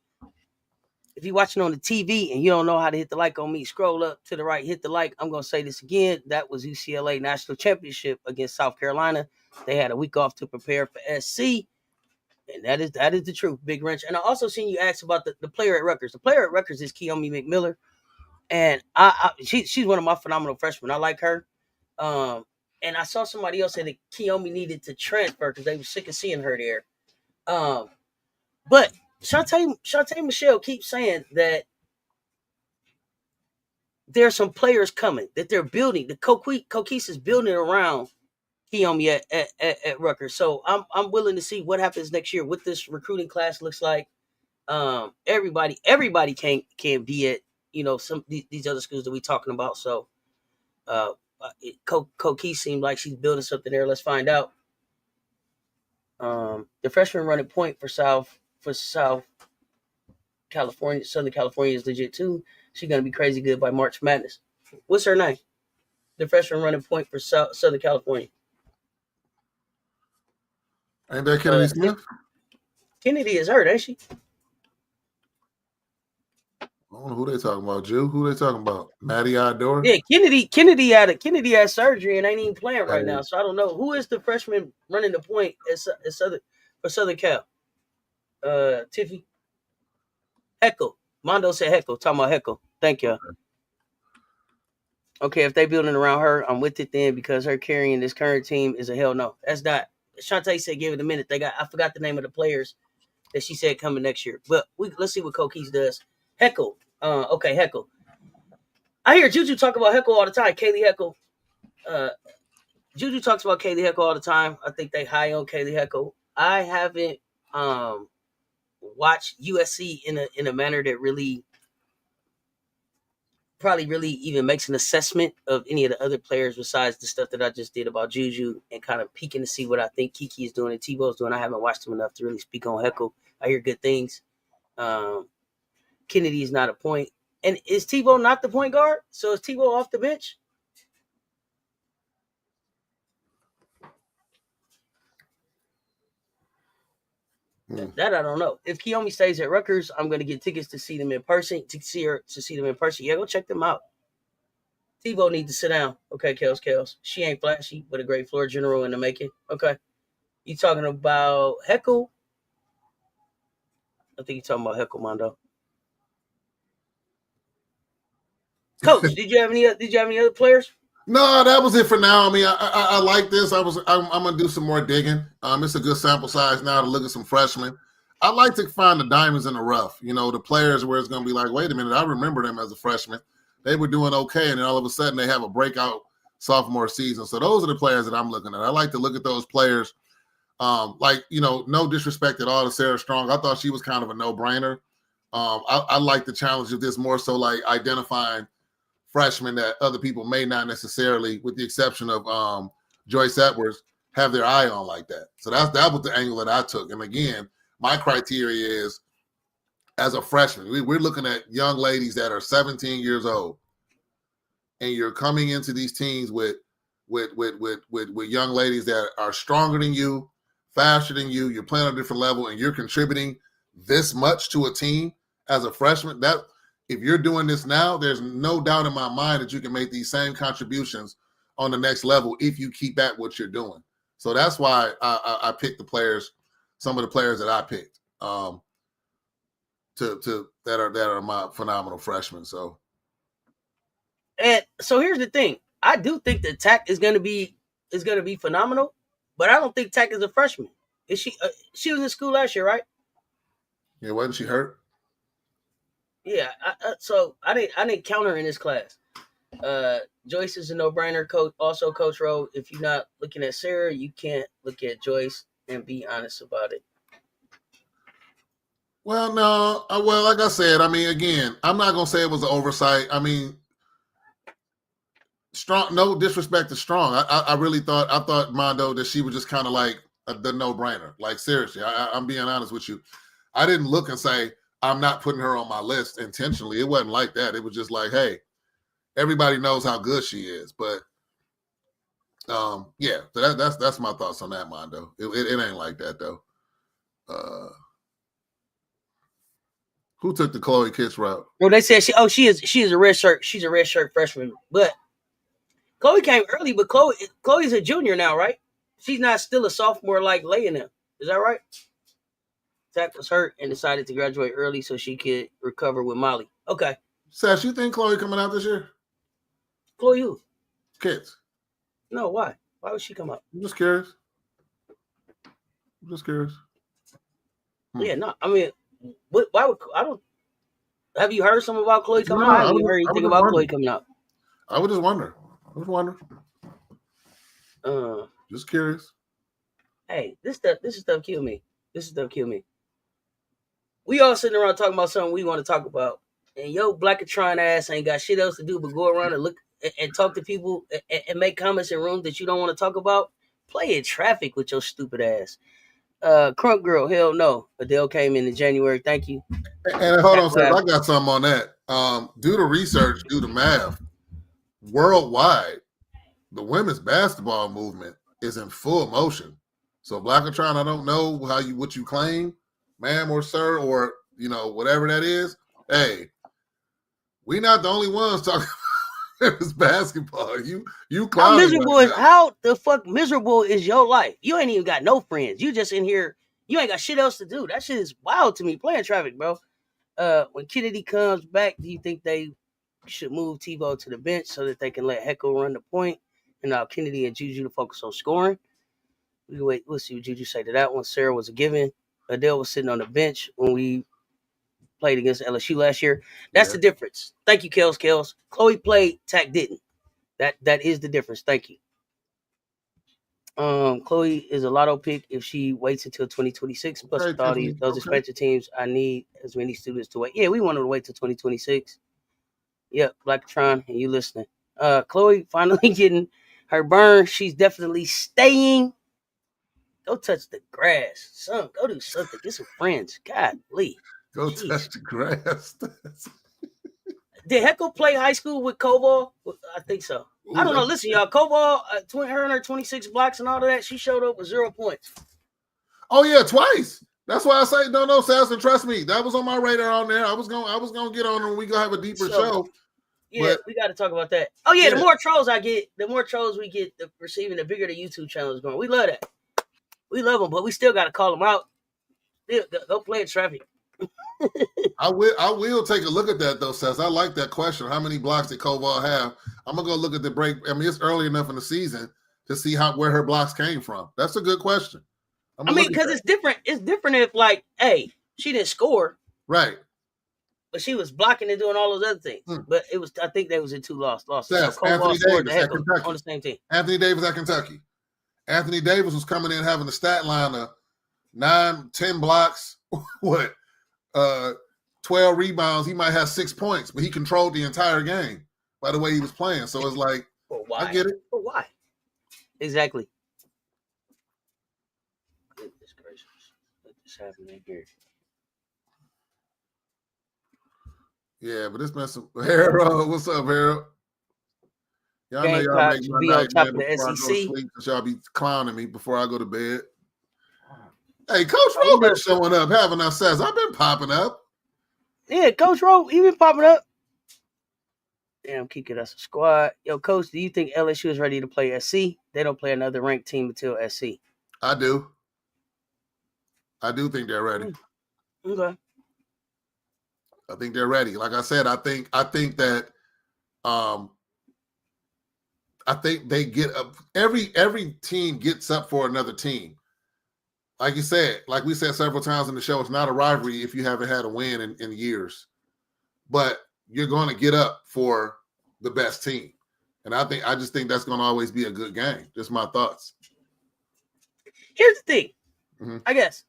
If you're watching on the TV and you don't know how to hit the like on me, scroll up to the right, hit the like. I'm going to say this again. That was UCLA National Championship against South Carolina. They had a week off to prepare for SC. And that is the truth, Big Wrench. And I also seen you ask about the player at Rutgers. The player at Rutgers is Keomi McMiller. And she's one of my phenomenal freshmen. I like her. And I saw somebody else say that Keomi needed to transfer because they were sick of seeing her there. But Shantae Michelle keeps saying that there's some players coming, that they're building. The Coquise is building around Keomi at Rutgers. So I'm willing to see what happens next year, what this recruiting class looks like. Everybody can be at some these other schools that we're talking about. So Coquise seemed like she's building something there. Let's find out. The freshman running point for South California, Southern California is legit too. She's gonna be crazy good by March Madness. What's her name? The freshman running point for Southern California. Ain't that Kennedy Smith? Kennedy is hurt, ain't she? I don't know who they talking about, Jew. Who they talking about? Maddie Idor? Yeah, Kennedy had surgery and ain't even playing right now. So I don't know. Who is the freshman running the point at Southern Cal? Tiffy Echo. Mondo said Heckle. Talking about Heckle. Thank you. Okay, if they building around her, I'm with it then because her carrying this current team is a hell no. That's not. Shantae said give it a minute. I forgot the name of the players that she said coming next year. But let's see what Coquise does. Heckle. Okay, Heckle. I hear Juju talk about Heckle all the time. Kaylee Heckle. Juju talks about Kaylee Heckle all the time. I think they high on Kaylee Heckle. I haven't watched USC in a manner that really even makes an assessment of any of the other players besides the stuff that I just did about Juju and kind of peeking to see what I think Kiki is doing and Tebow's doing. I haven't watched him enough to really speak on Heckle. I hear good things. Kennedy is not a point. And is Tebow not the point guard? So is Tebow off the bench? That I don't know. If Kiyomi stays at Rutgers, I'm going to get tickets to see them in person. Yeah, go check them out. Tebow needs to sit down. Okay, Kels. She ain't flashy, but a great floor general in the making. Okay. You talking about Heckle? I think you're talking about Heckle, Mondo. Coach, did you have any other players? No, that was it for now. I mean, I like this. I'm gonna do some more digging. It's a good sample size now to look at some freshmen. I like to find the diamonds in the rough. You know, the players where it's gonna be like, wait a minute, I remember them as a freshman. They were doing okay, and then all of a sudden they have a breakout sophomore season. So those are the players that I'm looking at. I like to look at those players. No disrespect at all to Sarah Strong. I thought she was kind of a no-brainer. I like the challenge of this more so like identifying freshmen that other people may not necessarily, with the exception of Joyce Edwards, have their eye on like that. So that was the angle that I took. And again, my criteria is as a freshman, we're looking at young ladies that are 17 years old, and you're coming into these teams with young ladies that are stronger than you, faster than you. You're playing on a different level, and you're contributing this much to a team as a freshman. That if you're doing this now, there's no doubt in my mind that you can make these same contributions on the next level if you keep at what you're doing. So that's why I picked the players, some of the players that I picked, that are my phenomenal freshmen. So, and so here's the thing: I do think that Tack is going to be phenomenal, but I don't think Tack is a freshman. Is she? She was in school last year, right? Yeah, wasn't she hurt? Yeah, so I didn't count her in this class. Joyce is a no-brainer. Coach Rowe. If you're not looking at Sarah, you can't look at Joyce and be honest about it. Well, no. Well, like I said, I mean, again, I'm not gonna say it was an oversight. I mean, Strong. No disrespect to Strong. I really thought Mondo that she was just kind of like the no-brainer. Like seriously, I'm being honest with you. I didn't look and say, I'm not putting her on my list intentionally. It wasn't like that. It was just like, hey, everybody knows how good she is. But yeah, so that's my thoughts on that, Mondo. It ain't like that though. Who took the Chloe Kitts route? Well, they said she is a red shirt. She's a red shirt freshman. But Chloe came early, but Chloe's a junior now, right? She's not still a sophomore like Leia now. Is that right? Zach was hurt and decided to graduate early so she could recover with Molly. Okay. Cess, you think Chloe coming out this year? Chloe who? Kitts. No, why? Why would she come out? I'm just curious. Yeah, no. I mean, why would I don't? Have you heard something about Chloe coming out? Have you heard anything about Chloe coming out? I would just wonder. Just curious. Hey, this stuff kill me. We all sitting around talking about something we want to talk about, and yo, black and trying ass ain't got shit else to do but go around and look and talk to people and make comments in rooms that you don't want to talk about. Play in traffic with your stupid ass. Crunk girl, hell no. Adele came in January. Thank you. And hold on, sir. I got something on that. Do the research, do the math. Worldwide, the women's basketball movement is in full motion. So Blackatron, I don't know what you claim, ma'am or sir, or whatever that is. Hey, we not the only ones talking about women's basketball. You how miserable is how the fuck miserable is your life? You ain't even got no friends. You just in here. You ain't got shit else to do. That shit is wild to me. Playing traffic, bro. when Kennedy comes back, do you think they should move Tebow to the bench so that they can let Heckle run the point and allow Kennedy and Juju to focus on scoring? We'll see what Juju say to that one. Sarah was a given. Adele was sitting on the bench when we played against LSU last year. That's the difference. Thank you, Kels. Chloe played, Tack didn't. That is the difference. Thank you. Chloe is a lotto pick if she waits until 2026. Plus, with all those expansion teams, I need as many students to wait. Yeah, we want them to wait till 2026. Yep, Blacktron, and you listening. Chloe finally getting her burn. She's definitely staying. Go touch the grass. Son, go do something. Get some friends. Golly. Go touch the grass. Did Heckle play high school with Koval? I think so. Ooh, I don't know. Listen, y'all. Koval, her and her 26 blocks and all of that, she showed up with 0 points. Oh yeah, twice. That's why I say no, Cess, and trust me, that was on my radar on there. I was gonna get on and we gonna have a deeper show. Yeah, we got to talk about that. Oh yeah, the more trolls I get, the more trolls we get receiving, the bigger the YouTube channel is going. We love that. We love them, but we still got to call them out. Go play in traffic. I will take a look at that though, Cess. I like that question. How many blocks did Koval have? I'm gonna go look at the break. I mean, it's early enough in the season to see where her blocks came from. That's a good question. I mean, because it's different. It's different if she didn't score, right? But she was blocking and doing all those other things. But it was, I think they was in 2 losses. Cess, so Anthony Davis at Kentucky on the same team. Anthony Davis at Kentucky. Anthony Davis was coming in having the stat line of 9, 10 blocks. What? 12 rebounds. He might have 6 points, but he controlled the entire game by the way he was playing. So it's like, I get it. But why? Exactly. Goodness gracious. What is happening here? Yeah, but this mess with Harold. What's up, Harold? Y'all know y'all make my night, man, before I go to sleep, because y'all be clowning me before I go to bed. Hey, Coach Rowe been showing up, haven't I, Cess? I've been popping up. Yeah, Coach Rowe, he been popping up. Damn, Kika, that's a squad. Yo, Coach, do you think LSU is ready to play SC? They don't play another ranked team until SC. I do. I do think they're ready. Okay. I think they're ready. Like I said, I think that I think they get up. Every team gets up for another team. Like you said, like we said several times in the show, it's not a rivalry if you haven't had a win in years. But you're going to get up for the best team. And I just think that's going to always be a good game. Just my thoughts. Here's the thing, I guess.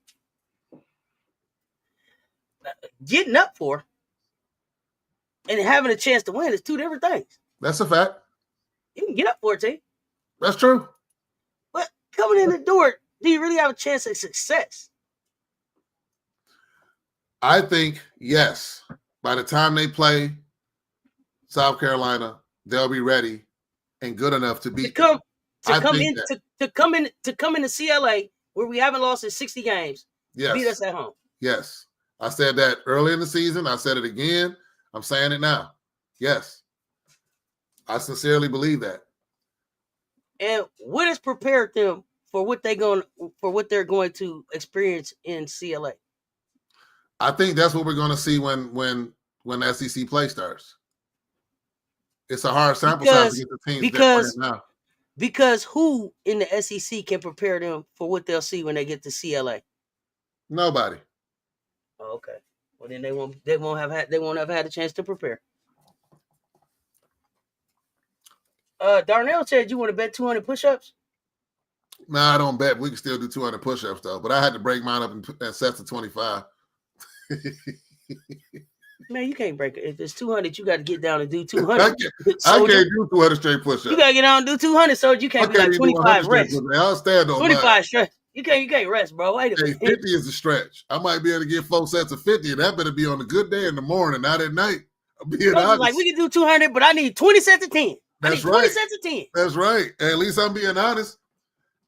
Getting up for and having a chance to win is 2 different things. That's a fact. You can get up for a team. That's true. But coming in the door, do you really have a chance at success? I think, yes. By the time they play South Carolina, they'll be ready and good enough to beat to come into CLA where we haven't lost in 60 games. Yes. Beat us at home. Yes. I said that early in the season. I said it again. I'm saying it now. Yes. I sincerely believe that. And what has prepared them for what they're going to experience in CLA? I think that's what we're going to see when SEC play starts. It's a hard sample size to get the teams that play now. Because who in the SEC can prepare them for what they'll see when they get to CLA? Nobody. Oh, okay. Well, then they won't have had a chance to prepare. Darnell said you want to bet 200 push-ups? No, I don't bet. We can still do 200 push-ups though, but I had to break mine up and set to 25. Man, you can't break it. If it's 200, you got to get down and do 200. I can't do 200 straight push-ups. You got to get down and do 200, so you can't be like 25 rest. I'll stand on 25 stretch. You can't rest, bro. Wait a minute. 50 is a stretch. I might be able to get 4 sets of 50, and that better be on a good day in the morning, not at night. I'm being honest. Like, we can do 200, but I need 20 sets of 10. That's right. 20 sets of 10. That's right. At least I'm being honest.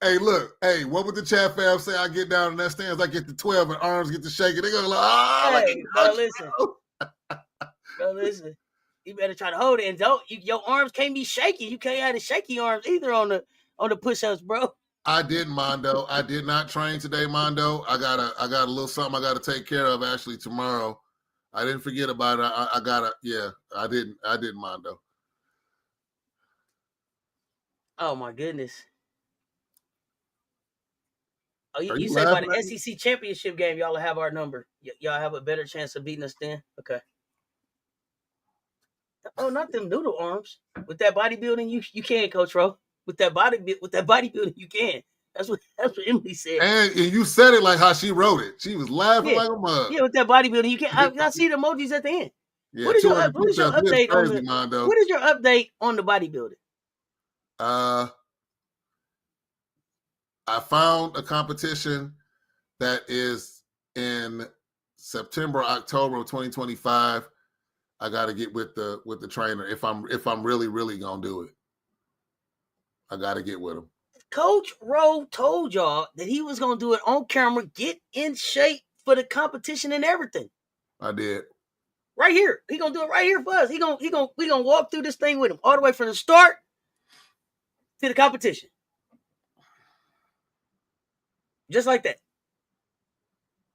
Hey, look. Hey, what would the chat fam say? I get down in that stands, I get to 12, and arms get to shaking. They're going to like, hey, bro, listen. Bro, listen. You better try to hold it, and your arms can't be shaky. You can't have the shaky arms either on the push-ups, bro. I didn't, Mondo. I did not train today, Mondo. I got a little something I got to take care of actually tomorrow. I didn't forget about it. I gotta, yeah. I didn't mind though. Oh my goodness. Oh, you say by laughing the at me? SEC championship game, y'all will have our number. Y'all have a better chance of beating us then. Okay. Oh, not them noodle arms. With that bodybuilding, you can, Coach Ro. With that bodybuilding, you can. That's what Emily said. And you said it like how she wrote it. She was laughing like a mug. Yeah, with that bodybuilding, you can. I see the emojis at the end. Yeah, What is your 200 update on crazy, the? Mondo. What is your update on the bodybuilding? I found a competition that is in September, October of 2025. I got to get with the trainer if I'm really gonna do it. I got to get with him. Coach Rowe told y'all that he was gonna do it on camera, get in shape for the competition and everything. I did. Right here, he gonna do it right here for us. We gonna walk through this thing with him all the way from the start to the competition, just like that.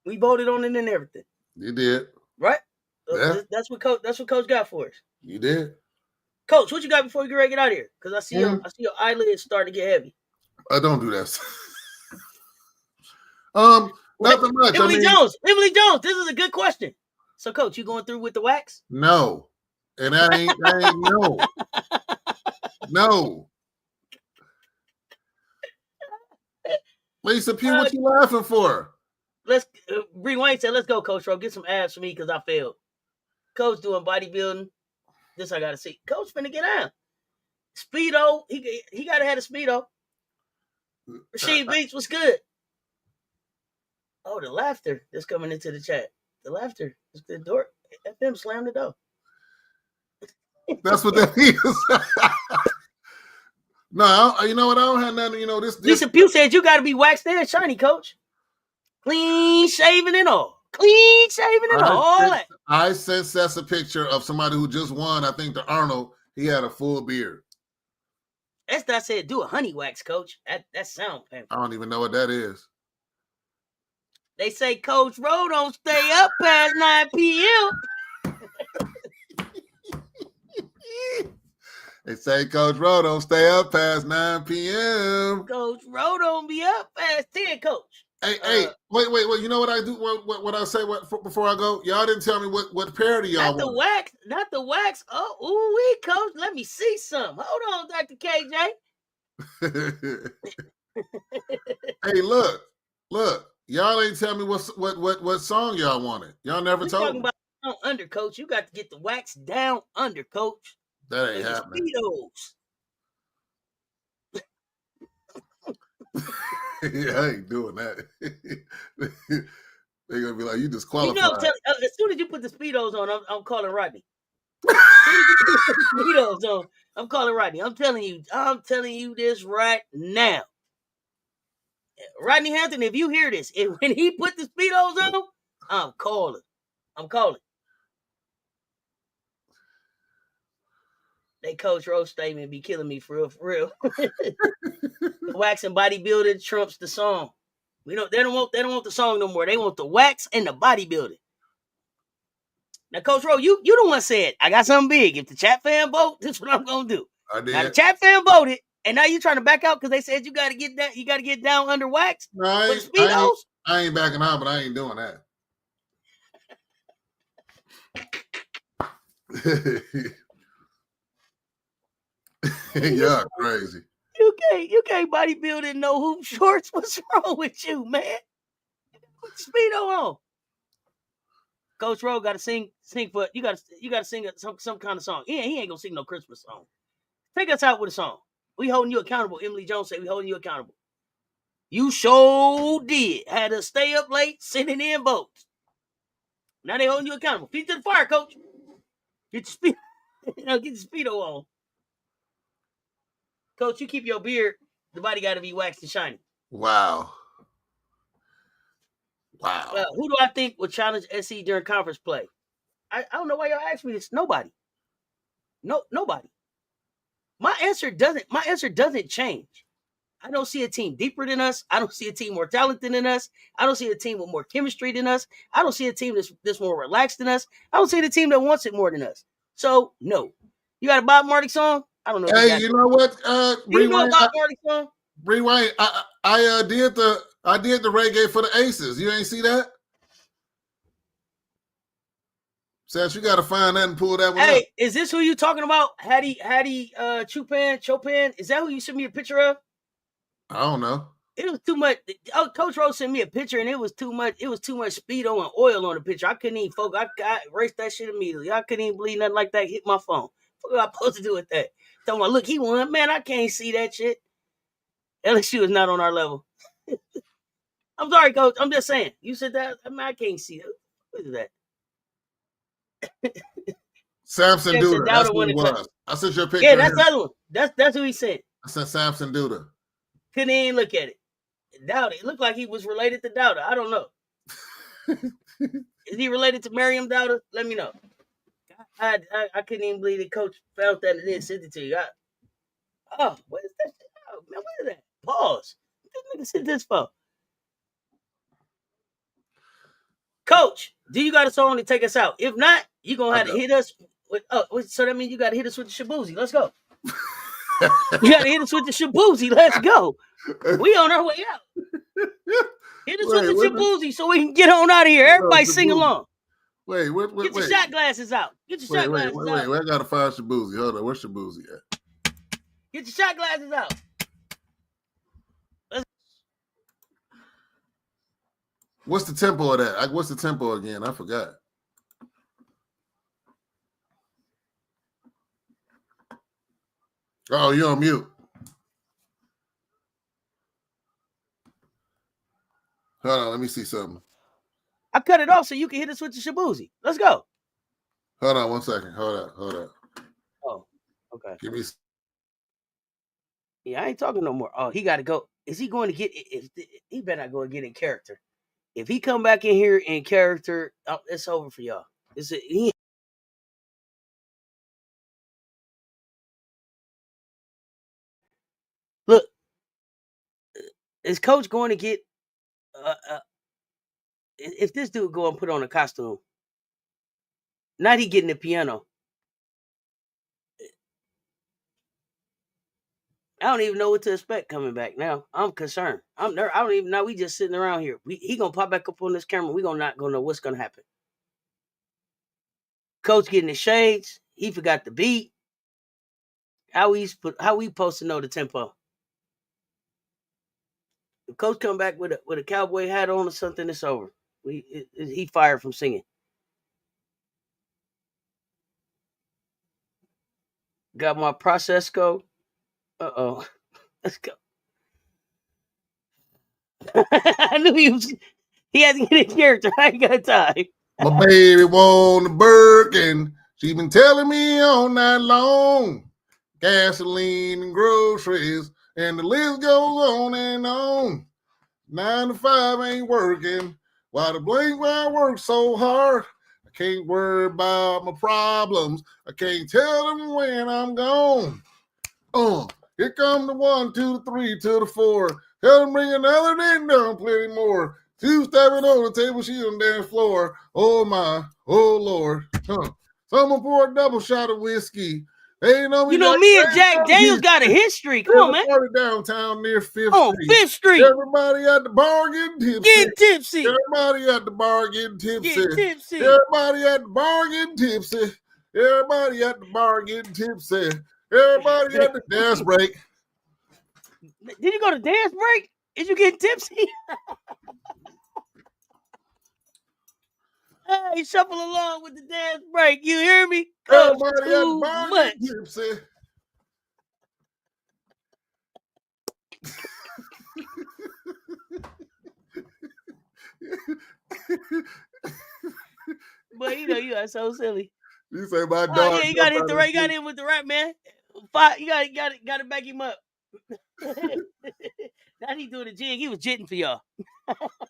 We voted on it and everything. You did, right? Yeah. That's what Coach got for us. You did, Coach. What you got before we get ready to get out of here? Because I see your eyelids starting to get heavy. I don't do that. Nothing much. Emily Jones. This is a good question. So, Coach, you going through with the wax? No, and that ain't no. No. Lisa Pugh, what you laughing for? Let's Bree Wayne said, "Let's go, Coach Ro. Get some abs for me because I failed." Coach doing bodybuilding. This I gotta see. Coach finna get out. Speedo. He gotta have a Speedo. Rasheed Beats was good. Oh, the laughter that's coming into the chat. The laughter. The door. FM slammed the door. That's what that is. No, you know what? I don't have nothing. You know this. Lisa Pugh said you got to be waxed and shiny, Coach. Clean shaven and all. I sent Cess a picture of somebody who just won. I think the Arnold. He had a full beard. That's what I said. Do a honey wax, Coach. That sound painful. I don't even know what that is. They say Coach Rowe don't stay up past 9 p.m. They say Coach Rowe don't stay up past 9 p.m. Coach Rowe don't be up past 10, Coach. Hey, wait. You know what I do? What I say before I go? Y'all didn't tell me what parody y'all want. Not the wax. Oh, Coach. Let me see some. Hold on, Dr. KJ. Hey, look. Y'all ain't tell me what song y'all wanted. Y'all never told me. Talking about down under, Coach. You got to get the wax down under, Coach. That ain't happening. Yeah, I ain't doing that. They're gonna be like, you disqualified. You know, as soon as you put the Speedos on, I'm calling Rodney. As soon as you put the Speedos on, I'm calling Rodney. I'm telling you this right now. Rodney Hampton, if you hear this, when he put the Speedos on, I'm calling. They Coach Rowe statement be killing me for real. The wax and bodybuilding trumps the song. They don't want the song no more. They want the wax and the bodybuilding. Now, Coach Rowe, you the one said, I got something big. If the chat fan vote, this is what I'm gonna do. I did. Now the chat fan voted, and now you trying to back out because they said you gotta get that, you gotta get down under wax. No, I ain't backing out, but I ain't doing that. Y'all crazy. You can't bodybuild in no hoop shorts. What's wrong with you, man? Put the Speedo on. Coach Rowe got to sing for you. Got to sing some kind of song. He ain't gonna sing no Christmas song. Take us out with a song. We holding you accountable. Emily Jones said we holding you accountable. You sure did. Had to stay up late sending in votes. Now they holding you accountable. Feet to the fire, Coach. Get your get your Speedo on. Coach, you keep your beard. The body got to be waxed and shiny. Wow. Who do I think will challenge SC during conference play? I don't know why y'all ask me this. Nobody. Nobody. My answer doesn't change. I don't see a team deeper than us. I don't see a team more talented than us. I don't see a team with more chemistry than us. I don't see a team that's more relaxed than us. I don't see the team that wants it more than us. So, no. You got a Bob Marley song? I don't know if Hey, you know what? you know Bob Marley song? Bree Wayne, I did the reggae for the Aces. You ain't see that? Cess, you got to find that and pull that one up. Hey, is this who you talking about? Hattie Chopin? Is that who you sent me a picture of? I don't know. It was too much. Oh, Coach Rose sent me a picture, and it was too much. It was too much speedo and oil on the picture. I couldn't even focus. I erased that shit immediately. I couldn't even believe nothing like that hit my phone. What am I supposed to do with that? Talking about, look, he won. Man, I can't see that shit. LSU is not on our level. I'm sorry, Coach. I'm just saying. You said that. I mean, I can't see it. What is that? Samson Duda. That's who it was. I sent you a picture. Yeah, that's the other one. That's who he said. I said Samson Duda. Couldn't even look at it. Dowda. It looked like he was related to Dowda. I don't know. Is he related to Miriam Dowda? Let me know. I couldn't even believe the coach found that and then sent it to you. What is that? Oh, man, what is that? Pause. This nigga sent this for. Coach, do you got a song to take us out? If not, you're going to have to hit us with, so that means you got to hit us with the Shabuzi. Let's go. You got to hit us with the Shabuzi. Let's go. We on our way out. Hit us with the Shabuzi so we can get on out of here. Everybody sing along. Wait. Get your shot glasses out. Get your shot glasses out. Wait. I got to find Shabuzi. Hold on. Where's Shabuzi at? Get your shot glasses out. What's the tempo of that? What's the tempo again? I forgot. Oh, you're on mute. Hold on, let me see something. I cut it off so you can hit us with the Shabuzi. Let's go. Hold on 1 second. Hold on. Oh, okay. Give me. Yeah, I ain't talking no more. Oh, he got to go. Is he going to get? He better not go and get in character. If he come back in here in character, it's over for y'all. Look, is Coach going to get? If this dude go and put on a costume, not he getting the piano. I don't even know what to expect coming back now. I'm concerned. I don't even know. We just sitting around here. He gonna pop back up on this camera. We not gonna know what's gonna happen. Coach getting his shades. He forgot the beat. How we supposed to know the tempo? If Coach come back with a cowboy hat on or something, it's over. He fired from singing. Got my Procesco. Uh-oh. Let's go. I knew he had to get in character. I ain't got time. My baby want a Birkin. She been telling me all night long. Gasoline and groceries, and the list goes on and on. 9 to 5 ain't working. Why the blink why I work so hard? I can't worry about my problems. I can't tell them when I'm gone. Here come the 1, 2, the 3, to the 4. Tell them bring another name down, plenty more. 2 stepping on the table, she on the dance floor. Oh my, oh Lord. Someone pour a double shot of whiskey. Hey, me and Jack Daniels got a history. Come on, man. Party downtown near 5th Street. Oh, 5th Street. Everybody at the bar getting tipsy. Get tipsy. Everybody at the bar getting tipsy. Get tipsy. Everybody at the bar getting tipsy. Everybody at the bar getting tipsy. Everybody at the dance break. Did you go to dance break? Is you getting tipsy? Hey, shuffle along with the dance break. You hear me? Everybody at the bar getting tipsy. But you are so silly. You say my dog. Yeah, you got to hit the right. You got in with the rap, man. You got to back him up. Now he doing the jig. He was jitting for y'all.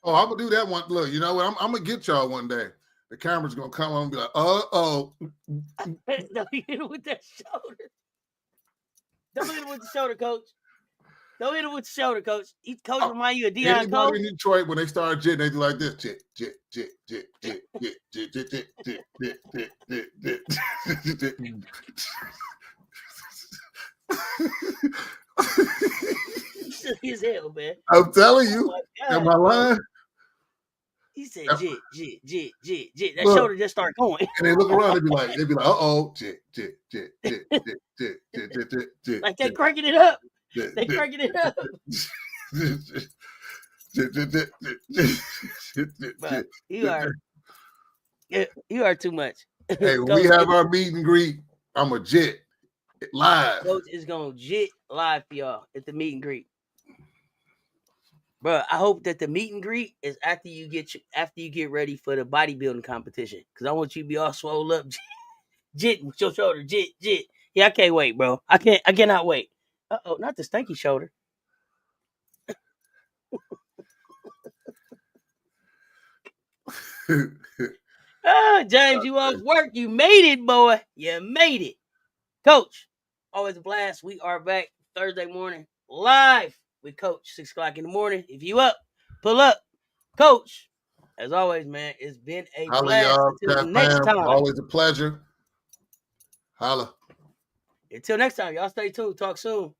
Oh, I'm gonna do that one. Look, you know what? I'm gonna get y'all one day. The camera's gonna come on and be like, oh. Don't hit him with that shoulder. Don't hit him with the shoulder, Coach. Don't hit him with the shoulder, coach. Coach remind you of Deion Anybody Cole. in Detroit, when they start jitting, they do like this. Jit, jit, jit, jit, jit, jit, jit, jit, jit, jit, jit, jit, jit, jit. Silly as hell, man. I'm telling you. Am I lying? He said jit, jit, jit, jit, jit. That shoulder just start going. And they look around, they be like, uh-oh, jit, jit, jit, jit, jit, jit, jit, jit, jit, jit. Like they cranking it up. They cranking it up. You are too much. Hey, when we have our meet and greet, I'm a jit live. Coach is gonna jit live for y'all at the meet and greet. Bro, I hope that the meet and greet is after you get ready for the bodybuilding competition. Cause I want you to be all swole up, jit with your shoulder, jit. Yeah, I can't wait, bro. I cannot wait. Uh-oh, not the stanky shoulder. James, you off work. You made it, boy. You made it. Coach, always a blast. We are back Thursday morning live with Coach, 6 o'clock in the morning. If you up, pull up. Coach, as always, man, it's been a blast. Until next time. Always a pleasure. Holla. Until next time, y'all stay tuned. Talk soon.